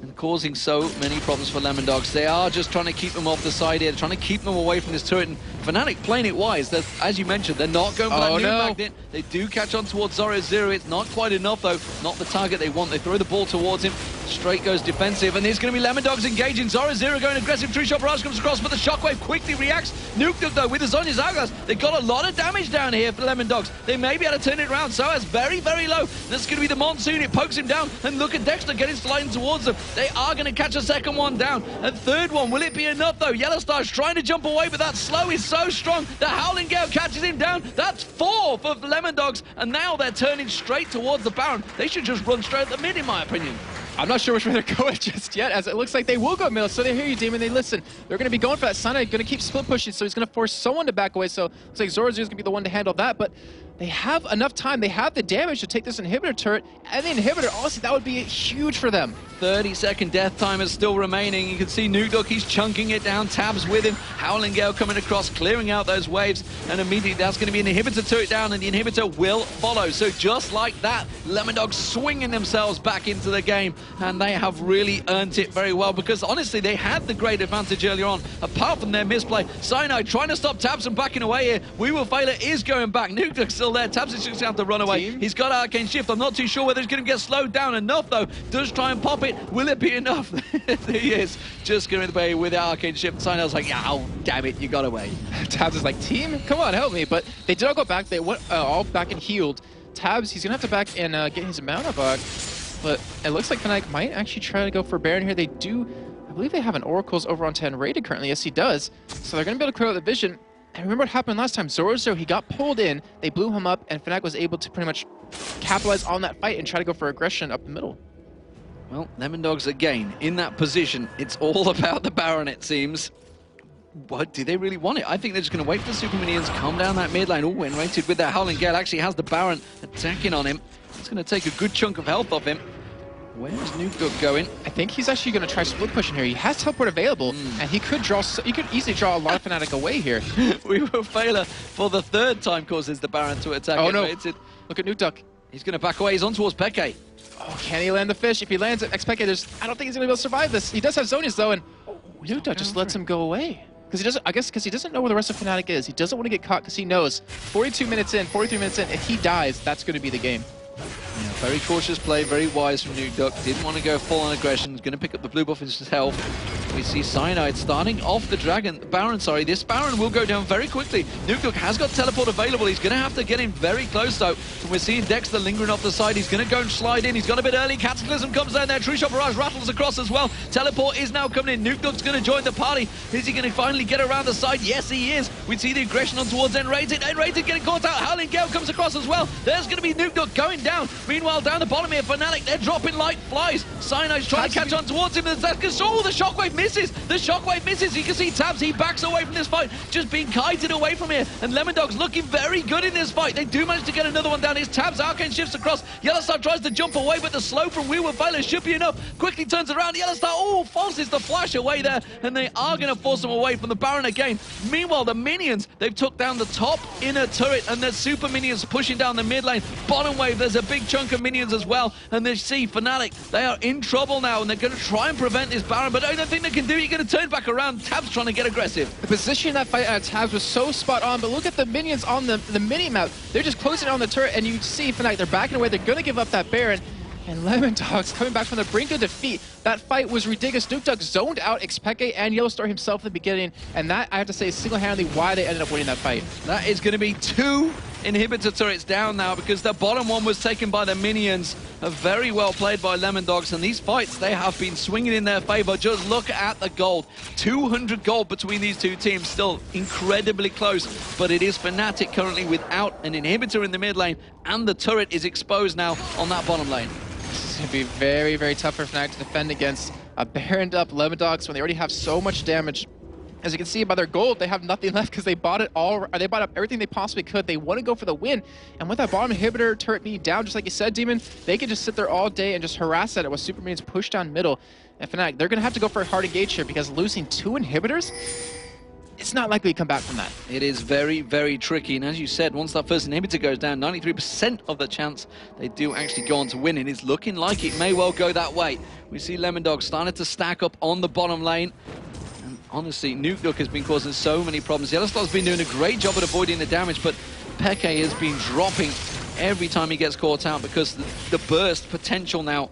and causing so many problems for Lemondogs. They are just trying to keep them off the side here, trying to keep them away from this turret. And Fnatic playing it wise. As you mentioned, they're not going for that new magnet. They do catch on towards Zorozero. It's not quite enough though. Not the target they want. They throw the ball towards him. Straight goes defensive, and there's going to be Lemondogs engaging. Zorozero going aggressive. True Shot Barrage comes across, but the Shockwave quickly reacts. Nukeduck though with the Zhonya's Hourglass. They got a lot of damage down here for Lemondogs. They may be able to turn it around. sOAZ very, very low. That's going to be the Monsoon. It pokes him down, and look at Dexter getting sliding towards them. They are going to catch a second one down. And third one, will it be enough though? YellOwStaR's trying to jump away, but that slow is so strong. The Howling Gale catches him down. That's 4 for Lemondogs, and now they're turning straight towards the Baron. They should just run straight at the mid, in my opinion. I'm not sure which way they're going just yet, as it looks like they will go middle. So they hear you, Demon, they listen. They're going to be going for that. Cyanide going to keep split pushing, so he's going to force someone to back away. So it looks like Zorozero is going to be the one to handle that. But they have enough time. They have the damage to take this inhibitor turret, and the inhibitor, honestly, that would be huge for them. 30-second death time is still remaining. You can see Nukeduck, he's chunking it down. Tabzz with him. Howling Gale coming across, clearing out those waves, and immediately that's going to be an inhibitor turret down, and the inhibitor will follow. So just like that, Lemondogs swinging themselves back into the game, and they have really earned it very well, because honestly, they had the great advantage earlier on, apart from their misplay. Cyanide trying to stop Tabzz and backing away here. wewillfailer is going back. Nukeduck's still there. Tabzz is just going to have to run away. He's got Arcane Shift. I'm not too sure whether he's going to get slowed down enough, though. Does try and pop it. Will it be enough? He is just going away with the Arcane Shift. Cyanide's like, oh, damn it, you got away. Tabzz is like, team, come on, help me. But they did all go back. They went all back and healed. Tabzz, he's going to have to back and get his mana back. But it looks like Fnatic might actually try to go for Baron here. They do, I believe they have an Oracle's over on 10 rated currently. Yes, he does. So they're going to be able to clear out the vision. And remember what happened last time. Zorozero, he got pulled in, they blew him up, and Fnatic was able to pretty much capitalize on that fight and try to go for aggression up the middle. Well, Lemondogs again in that position. It's all about the Baron, it seems. What, do they really want it? I think they're just going to wait for the Super Minions, come down that mid lane. Oh, Enrated with that Howling Gale actually has the Baron attacking on him. It's going to take a good chunk of health off him. Where's Nukeduck going? I think he's actually going to try split pushing here. He has teleport available, and he could easily draw a lot of Fnatic away here. wewillfailer for the third time causes the Baron to attack. Oh no! Look at Nukeduck. He's going to back away. He's on towards Peke. Oh, can he land the fish? If he lands it, xPeke, I don't think he's going to be able to survive this. He does have Zonias though, and Nukeduck just lets him go away. Because he doesn't, I guess, because he doesn't know where the rest of Fnatic is. He doesn't want to get caught because he knows 43 minutes in, if he dies, that's going to be the game. Yeah, very cautious play, very wise from Nukeduck. Didn't want to go full on aggression. He's going to pick up the blue buff himself. We see Cyanide starting off the Baron, sorry. This Baron will go down very quickly. Nukeduck has got teleport available. He's going to have to get in very close, though. And we're seeing Dexter lingering off the side. He's going to go and slide in. He's got a bit early. Cataclysm comes down there. True Shot Barrage rattles across as well. Teleport is now coming in. Nukeduck's going to join the party. Is he going to finally get around the side? Yes, he is. We see the aggression on towards nRated. nRated getting caught out. Howling Gale comes across as well. There's going to be Nukeduck going down. Meanwhile, down the bottom here, Fnatic, they're dropping like flies. Cyanide's trying to catch on towards him. Oh, the shockwave misses. The shockwave misses. You can see Tabzz, he backs away from this fight, just being kited away from here. And Lemondogs looking very good in this fight. They do manage to get another one down. It's Tabzz, Arcane shifts across. YellOwStaR tries to jump away, but the slow from wewillfailer should be enough. Quickly turns around. YellOwStaR, oh, forces the flash away there, and they are going to force them away from the Baron again. Meanwhile, the minions, they've took down the top inner turret, and there's super minions pushing down the mid lane. Bottom wave, there's a big chunk of minions as well, and they see Fnatic, they are in trouble now, and they're going to try and prevent this Baron, but I don't think they can do it. You're going to turn back around. Tabzz trying to get aggressive. The position that fight at Tabzz was so spot on, but look at the minions on the mini-map. They're just closing on the turret, and you see Fnatic, they're backing away. They're going to give up that Baron, and Lemondogs coming back from the brink of defeat. That fight was ridiculous. Nukeduck zoned out xPeke and YellOwStaR himself in the beginning, and that, I have to say, is single-handedly why they ended up winning that fight. That is going to be 2 inhibitor turrets down now, because the bottom one was taken by the minions. Very well played by Lemondogs, and these fights, they have been swinging in their favor. Just look at the gold. 200 gold between these two teams, still incredibly close, but it is Fnatic currently without an inhibitor in the mid lane, and the turret is exposed now on that bottom lane. This is going to be very, very tough for Fnatic to defend against a Baroned up Lemondogs when they already have so much damage. As you can see by their gold, they have nothing left because they bought it all. They bought up everything they possibly could. They want to go for the win, and with that bottom inhibitor turret being down, just like you said, Demon, they can just sit there all day and just harass at it with super minions pushed down middle. And Fnatic, they're going to have to go for a hard engage here because losing 2 inhibitors, it's not likely to come back from that. It is very, very tricky, and as you said, once that first inhibitor goes down, 93% of the chance they do actually go on to win, and it's looking like it may well go that way. We see Lemondogs starting to stack up on the bottom lane. Honestly, Nukeduck has been causing so many problems. YellOwStar's been doing a great job at avoiding the damage, but Peke has been dropping every time he gets caught out because the burst potential now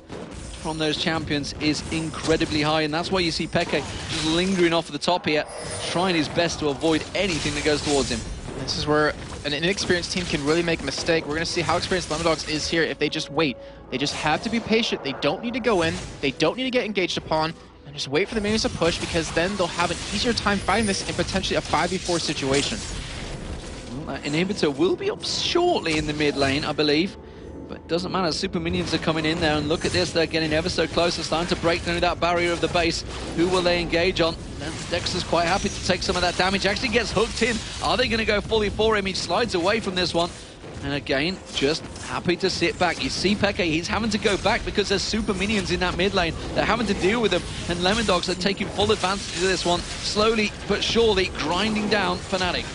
from those champions is incredibly high, and that's why you see Peke just lingering off the top here, trying his best to avoid anything that goes towards him. This is where an inexperienced team can really make a mistake. We're going to see how experienced Lemondogs is here if they just wait. They just have to be patient. They don't need to go in. They don't need to get engaged upon. And just wait for the minions to push, because then they'll have an easier time fighting this in potentially a 5v4 situation. Well, that inhibitor will be up shortly in the mid lane, I believe. But it doesn't matter, super minions are coming in there, and look at this, they're getting ever so close. They're starting to break through that barrier of the base. Who will they engage on? Dexter's quite happy to take some of that damage, actually gets hooked in. Are they going to go fully for him? He slides away from this one. And again, just happy to sit back. You see Peke, he's having to go back because there's super minions in that mid lane. They're having to deal with them. And Lemondogs are taking full advantage of this one, slowly but surely grinding down Fnatic.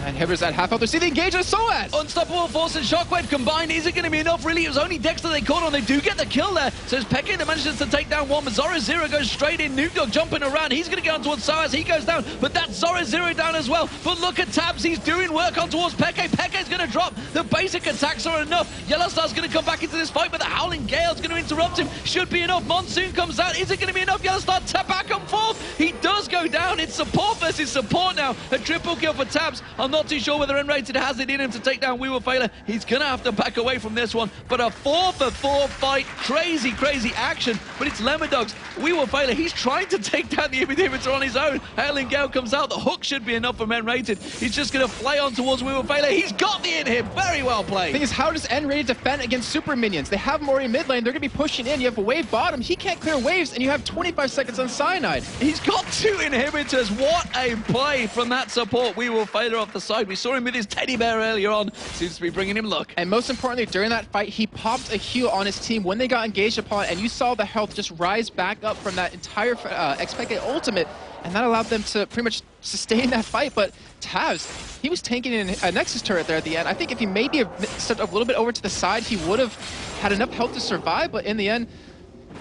And Helvert's at half health. See the engage on sOAZ! Unstoppable Force and Shockwave combined. Is it going to be enough? Really, it was only Dexter they caught on. They do get the kill there. So it's Peke that manages to take down one. But Zorozero goes straight in. Nukeduck jumping around. He's going to get on towards sOAZ. He goes down. But that's Zorozero down as well. But look at Tabzz. He's doing work on towards Peke. Peke's going to drop. The basic attacks are enough. YellOwStaR's going to come back into this fight, but the Howling Gale's going to interrupt him. Should be enough. Monsoon comes out. Is it going to be enough? YellOwStaR tap back and forth. He does go down. It's support versus support now. A triple kill for Tabzz. I'm not too sure whether nRated has it in him to take down wewillfailer. He's going to have to back away from this one. But a 4-for-4 fight. Crazy, crazy action. But it's Lemondogs. wewillfailer, he's trying to take down the inhibitor on his own. Howling Gale comes out. The hook should be enough for nRated. He's just going to play on towards wewillfailer. He's got the inhib. Very well played. Thing is, how does nRated defend against super minions? They have Mori mid lane. They're going to be pushing in. You have a wave bottom. He can't clear waves, and you have 25 seconds on Cyanide. He's got 2 inhibitors. What a play from that support. wewillfailer off the side. We saw him with his teddy bear earlier on. Seems to be bringing him luck. And most importantly, during that fight, he popped a heal on his team when they got engaged upon, and you saw the health just rise back up from that entire xPeke ultimate, and that allowed them to pretty much sustain that fight. But Tabzz, he was tanking in a Nexus turret there at the end. I think if he maybe stepped a little bit over to the side, he would have had enough health to survive, but in the end,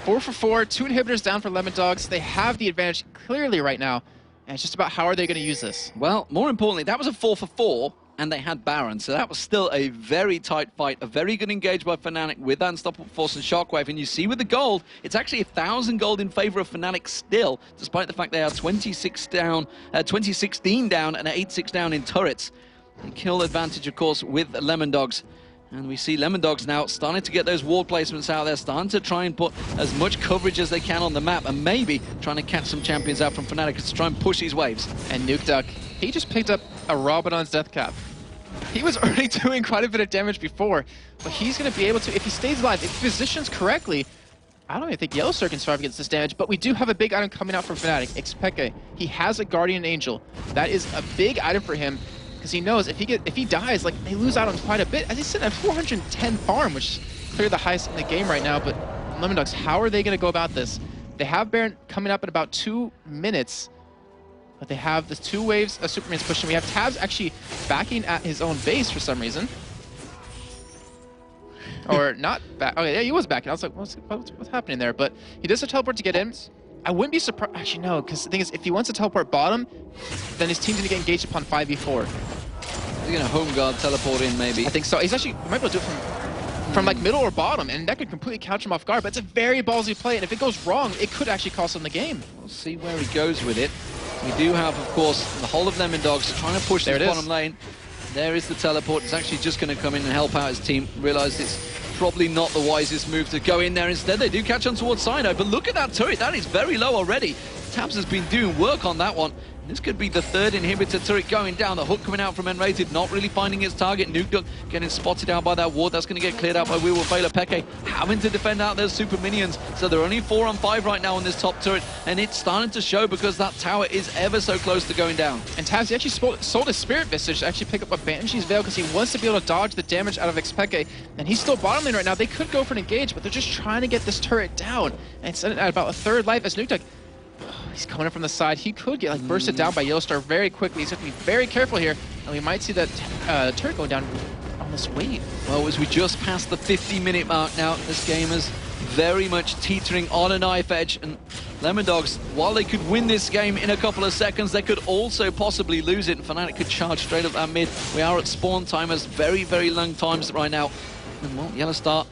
4-for-4, 2 inhibitors down for Lemondogs. They have the advantage clearly right now, and it's just about how are they going to use this. Well, more importantly, that was a 4-for-4. And they had Baron, so that was still a very tight fight. A very good engage by Fnatic with that Unstoppable Force and Shockwave. And you see with the gold, it's actually 1,000 gold in favor of Fnatic still, despite the fact they are 26 down, 2016 down and 8-6 down in turrets. And kill advantage, of course, with Lemondogs. And we see Lemondogs now starting to get those ward placements out there, starting to try and put as much coverage as they can on the map, and maybe trying to catch some champions out from Fnatic to try and push these waves. And Nukeduck, he just picked up a Rabadon's death cap. He was already doing quite a bit of damage before, but he's going to be able to, if he stays alive, if he positions correctly, I don't even think YellOwStaR can survive against this damage, but we do have a big item coming out from Fnatic, xPeke. He has a Guardian Angel. That is a big item for him, because he knows if he dies, like, they lose out on quite a bit. As he's sitting at 410 farm, which is clearly the highest in the game right now, but Lemondogs, how are they going to go about this? They have Baron coming up in about 2 minutes, but they have the 2 waves of Superman's pushing. We have Tabzz actually backing at his own base for some reason. Or not back. Okay, yeah, he was backing. I was like, what's happening there? But he does a teleport to get in. I wouldn't be surprised. Actually, no, because the thing is, if he wants to teleport bottom, then his team's going to get engaged upon 5v4. He's going to home guard teleport in, maybe. I think so. He's actually, he might be able to do it from like middle or bottom, and that could completely catch him off guard. But it's a very ballsy play, and if it goes wrong, it could actually cost him the game. We'll see where he goes with it. We do have, of course, the whole of Lemondogs trying to push this bottom lane. There is the teleport. It's actually just going to come in and help out his team. Realised it's probably not the wisest move to go in there. Instead, they do catch on towards Cyanide. But look at that turret. That is very low already. Tabzz has been doing work on that one. This could be the 3rd inhibitor turret going down. The hook coming out from nRated, not really finding its target. Nukeduck getting spotted out by that ward. That's going to get cleared out by wewillfailer. Peke having to defend out those super minions. So they're only 4 on 5 right now on this top turret. And it's starting to show because that tower is ever so close to going down. And Tabzz, he actually sold his Spirit Visage to actually pick up a Banshee's Veil because he wants to be able to dodge the damage out of xPeke. And he's still bottom lane right now. They could go for an engage, but they're just trying to get this turret down. And it's at about a 3rd life as Nukeduck, he's coming in from the side. He could get like bursted down by YellOwStaR very quickly. He's going to be very careful here, and we might see that turret going down on this wave. Well, as we just passed the 50-minute mark now, this game is very much teetering on a knife edge, and Lemondogs, while they could win this game in a couple of seconds, they could also possibly lose it, and Fnatic could charge straight up that mid. We are at spawn timers, very, very long times right now, and well, YellOwStaR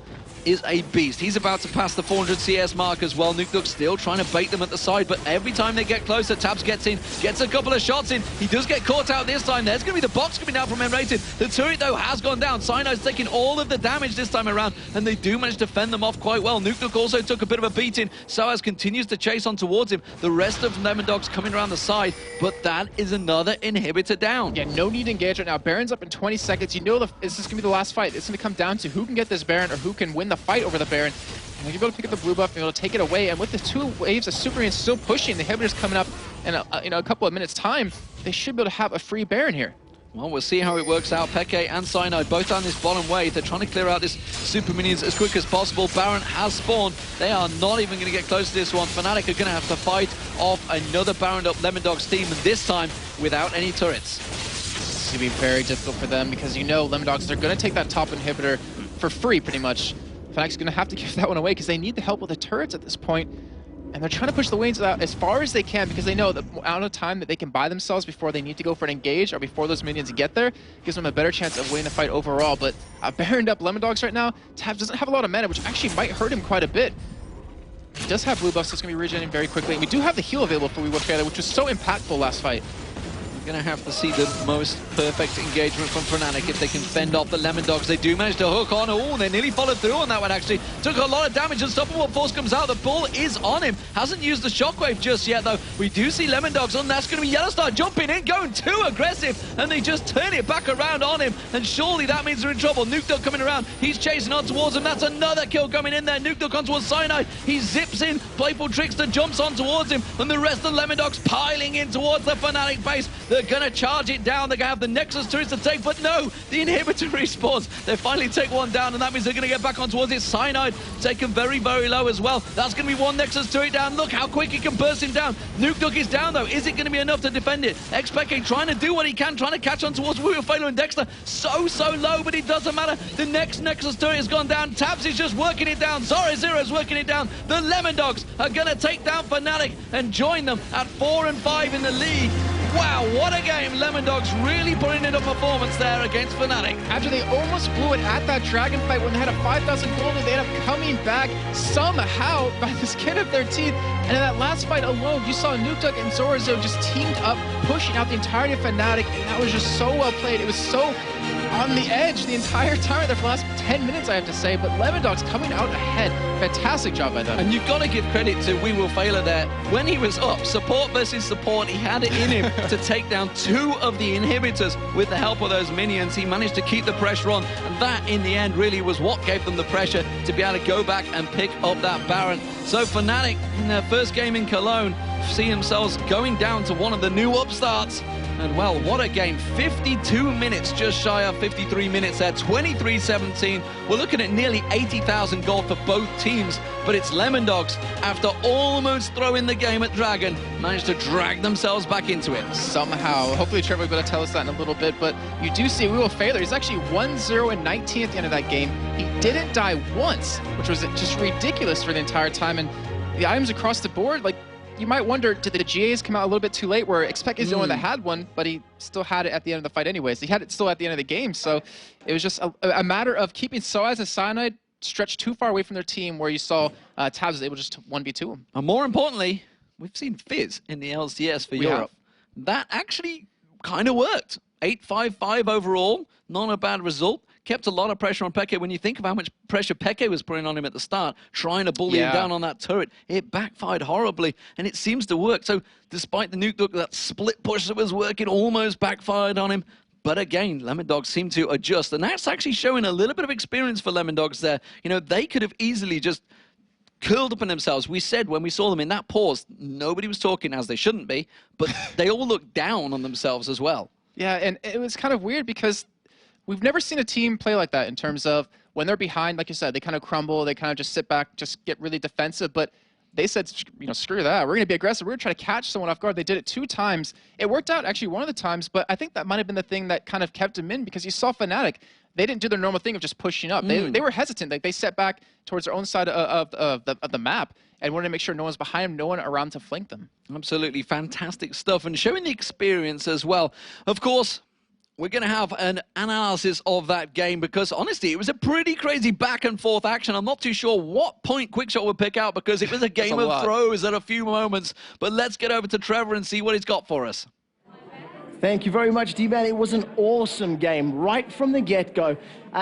is a beast. He's about to pass the 400 CS mark as well. Nukeduck still trying to bait them at the side, but every time they get closer, Tabzz gets in, gets a couple of shots in. He does get caught out this time. There's going to be the box coming out from nRated. The turret, though, has gone down. Cyanide's taking all of the damage this time around, and they do manage to fend them off quite well. Nukeduck also took a bit of a beating. sOAZ continues to chase on towards him. The rest of Lemondogs coming around the side, but that is another inhibitor down. Yeah, no need to engage right now. Baron's up in 20 seconds. You know this is going to be the last fight. It's going to come down to who can get this Baron or who can win the fight over the Baron. And you're able to pick up the blue buff and be able to take it away. And with the 2 waves of Superman still pushing, the inhibitors coming up in a couple of minutes' time, they should be able to have a free Baron here. Well, we'll see how it works out. Peke and Cyanide both down this bottom wave. They're trying to clear out this super minions as quick as possible. Baron has spawned. They are not even going to get close to this one. Fnatic are going to have to fight off another Baron up Lemondogs team, and this time without any turrets. It's going to be very difficult for them because you know Lemondogs, they're going to take that top inhibitor for free pretty much. Fnatic's going to have to give that one away because they need the help with the turrets at this point. And they're trying to push the lanes out as far as they can because they know the amount of time that they can buy themselves before they need to go for an engage or before those minions get there gives them a better chance of winning the fight overall. But Baroned up Lemondogs right now, Tabzz doesn't have a lot of mana, which actually might hurt him quite a bit. He does have blue buffs, so it's going to be regenerating very quickly. And we do have the heal available for wewillfailer, which was so impactful last fight. We're going to have to see the most perfect engagement from Fnatic if they can fend off the Lemondogs. They do manage to hook on. Oh, they nearly followed through on that one, actually. Took a lot of damage. Unstoppable force comes out. The ball is on him. Hasn't used the shockwave just yet, though. We do see Lemondogs on. That's going to be YellOwStaR jumping in, going too aggressive, and they just turn it back around on him. And surely that means they're in trouble. Nukeduck coming around. He's chasing on towards him. That's another kill coming in there. Nukeduck on towards Cyanide. He zips in. Playful Trickster jumps on towards him, and the rest of the Lemondogs piling in towards the Fnatic base. They're going to charge it down. They're going to have the Nexus turrets to take, but no, the inhibitor respawns. They finally take one down, and that means they're going to get back on towards it. Cyanide taken very, very low as well. That's going to be one Nexus turret down. Look how quick he can burst him down. Nukeduck is down, though. Is it going to be enough to defend it? xPeke trying to do what he can, trying to catch on towards wewillfailer and Dexter. So low, but it doesn't matter. The next Nexus turret has gone down. Tabzz is just working it down. Zorozero is working it down. The Lemondogs are going to take down Fnatic and join them at 4 and 5 in the league. Wow, what a game. Lemondogs really putting in a performance there against Fnatic. After they almost blew it at that dragon fight when they had a 5,000 gold, they end up coming back somehow by the skin of their teeth. And in that last fight alone, you saw Nukeduck and Zorozero just teamed up, pushing out the entirety of Fnatic, and that was just so well played. It was so on the edge the entire time there for the last 10 minutes, I have to say, but Lemondogs coming out ahead. Fantastic job by them. And you've got to give credit to wewillfailer there. When he was up, support versus support, he had it in him to take down 2 of the inhibitors with the help of those minions. He managed to keep the pressure on, and that, in the end, really was what gave them the pressure to be able to go back and pick up that Baron. So Fnatic, in their first game in Cologne, see themselves going down to one of the new upstarts. And well, what a game. 52 minutes, just shy of 53 minutes there, 23-17. We're looking at nearly 80,000 gold for both teams, but it's Lemondogs, after almost throwing the game at Dragon, managed to drag themselves back into it. Somehow. Hopefully Trevor will be able to tell us that in a little bit, but you do see wewillfailer. He's actually 1-0 and 19 at the end of that game. He didn't die once, which was just ridiculous for the entire time, and the items across the board, like, you might wonder, did the GAs come out a little bit too late, where xPeke is the one that had one, but he still had it at the end of the fight anyways. He had it still at the end of the game, so it was just a matter of keeping sOAZ and Cyanide stretched too far away from their team, where you saw Tabzz was able just to 1v2 him. And more importantly, we've seen Fizz in the LCS for Europe. That actually kind of worked. 8-5-5 overall, not a bad result. Kept a lot of pressure on Peke. When you think of how much pressure Peke was putting on him at the start, trying to bully him down on that turret, it backfired horribly, and it seems to work. So despite the Nukeduck, that split push that was working almost backfired on him. But again, Lemondogs seem to adjust, and that's actually showing a little bit of experience for Lemondogs there. You know, they could have easily just curled up in themselves. We said when we saw them in that pause, nobody was talking, as they shouldn't be, but they all looked down on themselves as well. Yeah, and it was kind of weird because we've never seen a team play like that in terms of when they're behind, like you said, they kind of crumble, they kind of just sit back, just get really defensive. But they said, you know, screw that. We're going to be aggressive. We're going to try to catch someone off guard. They did it 2 times. It worked out actually one of the times, but I think that might have been the thing that kind of kept them in, because you saw Fnatic. They didn't do their normal thing of just pushing up. They were hesitant. Like, they set back towards their own side of the map and wanted to make sure no one's behind them, no one around to flank them. Absolutely fantastic stuff, and showing the experience as well. Of course, we're going to have an analysis of that game, because honestly, it was a pretty crazy back and forth action. I'm not too sure what point Quickshot would pick out, because it was a game of throws at a few moments. But let's get over to Trevor and see what he's got for us. Thank you very much, D-Man. It was an awesome game right from the get-go.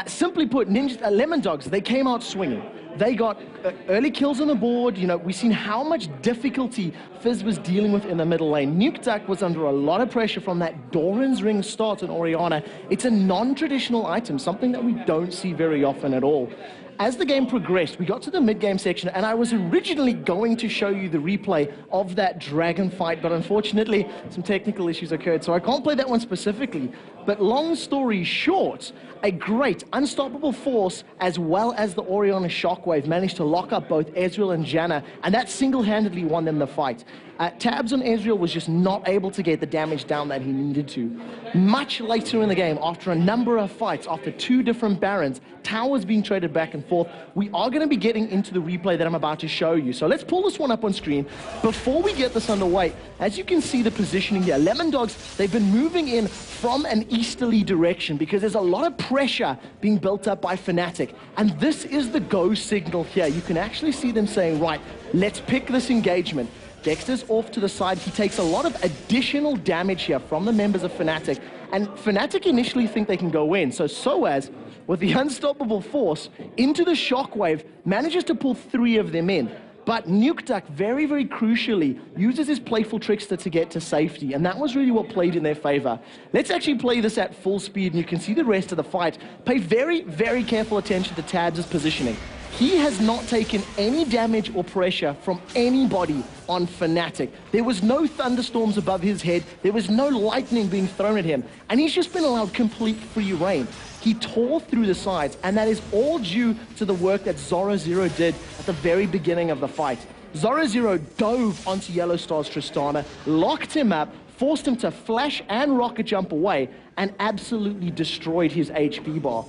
Simply put, Lemondogs, they came out swinging. They got early kills on the board. You know, we've seen how much difficulty Fizz was dealing with in the middle lane. Nukeduck was under a lot of pressure from that Doran's Ring start on Orianna. It's a non-traditional item, something that we don't see very often at all. as the game progressed, we got to the mid-game section, and I was originally going to show you the replay of that dragon fight, but unfortunately, some technical issues occurred, so I can't play that one specifically. But long story short, a great unstoppable force as well as the Orianna Shockwave managed to lock up both Ezreal and Janna, and that single-handedly won them the fight. Tabzz on Ezreal was just not able to get the damage down that he needed to. Much later in the game, after a number of fights, after 2 different Barons, towers being traded back and forth, we are going to be getting into the replay that I'm about to show you. So let's pull this one up on screen. Before we get this underway, as you can see the positioning here, Lemondogs, they've been moving in from an easterly direction because there's a lot of pressure being built up by Fnatic. And this is the go signal here. You can actually see them saying, right, let's pick this engagement. Dexter's off to the side. He takes a lot of additional damage here from the members of Fnatic. And Fnatic initially think they can go in. So sOAZ, with the unstoppable force, into the Shockwave, manages to pull 3 of them in. But Nukeduck, very, very crucially, uses his playful trickster to get to safety. And that was really what played in their favor. Let's actually play this at full speed, and you can see the rest of the fight. Pay very, very careful attention to Tabzz' positioning. He has not taken any damage or pressure from anybody on Fnatic. There was no thunderstorms above his head. There was no lightning being thrown at him. And he's just been allowed complete free reign. He tore through the sides, and that is all due to the work that Zorozero did at the very beginning of the fight. Zorozero dove onto YellOwStaR's Tristana, locked him up, forced him to flash and rocket jump away, and absolutely destroyed his HP bar.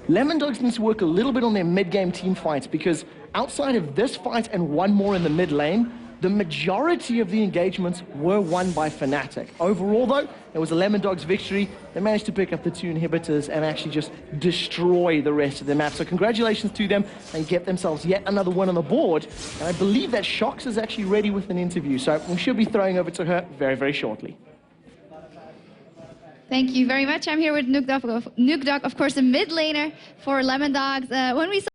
Lemondogs needs to work a little bit on their mid-game team fights because outside of this fight and one more in the mid lane, the majority of the engagements were won by Fnatic. Overall, though, it was a Lemondogs victory. They managed to pick up the 2 inhibitors and actually just destroy the rest of the map. So congratulations to them and get themselves yet another win on the board. And I believe that Shox is actually ready with an interview. So we should be throwing over to her very, very shortly. Thank you very much. I'm here with Nukeduck, of course, the mid laner for Lemondogs. When we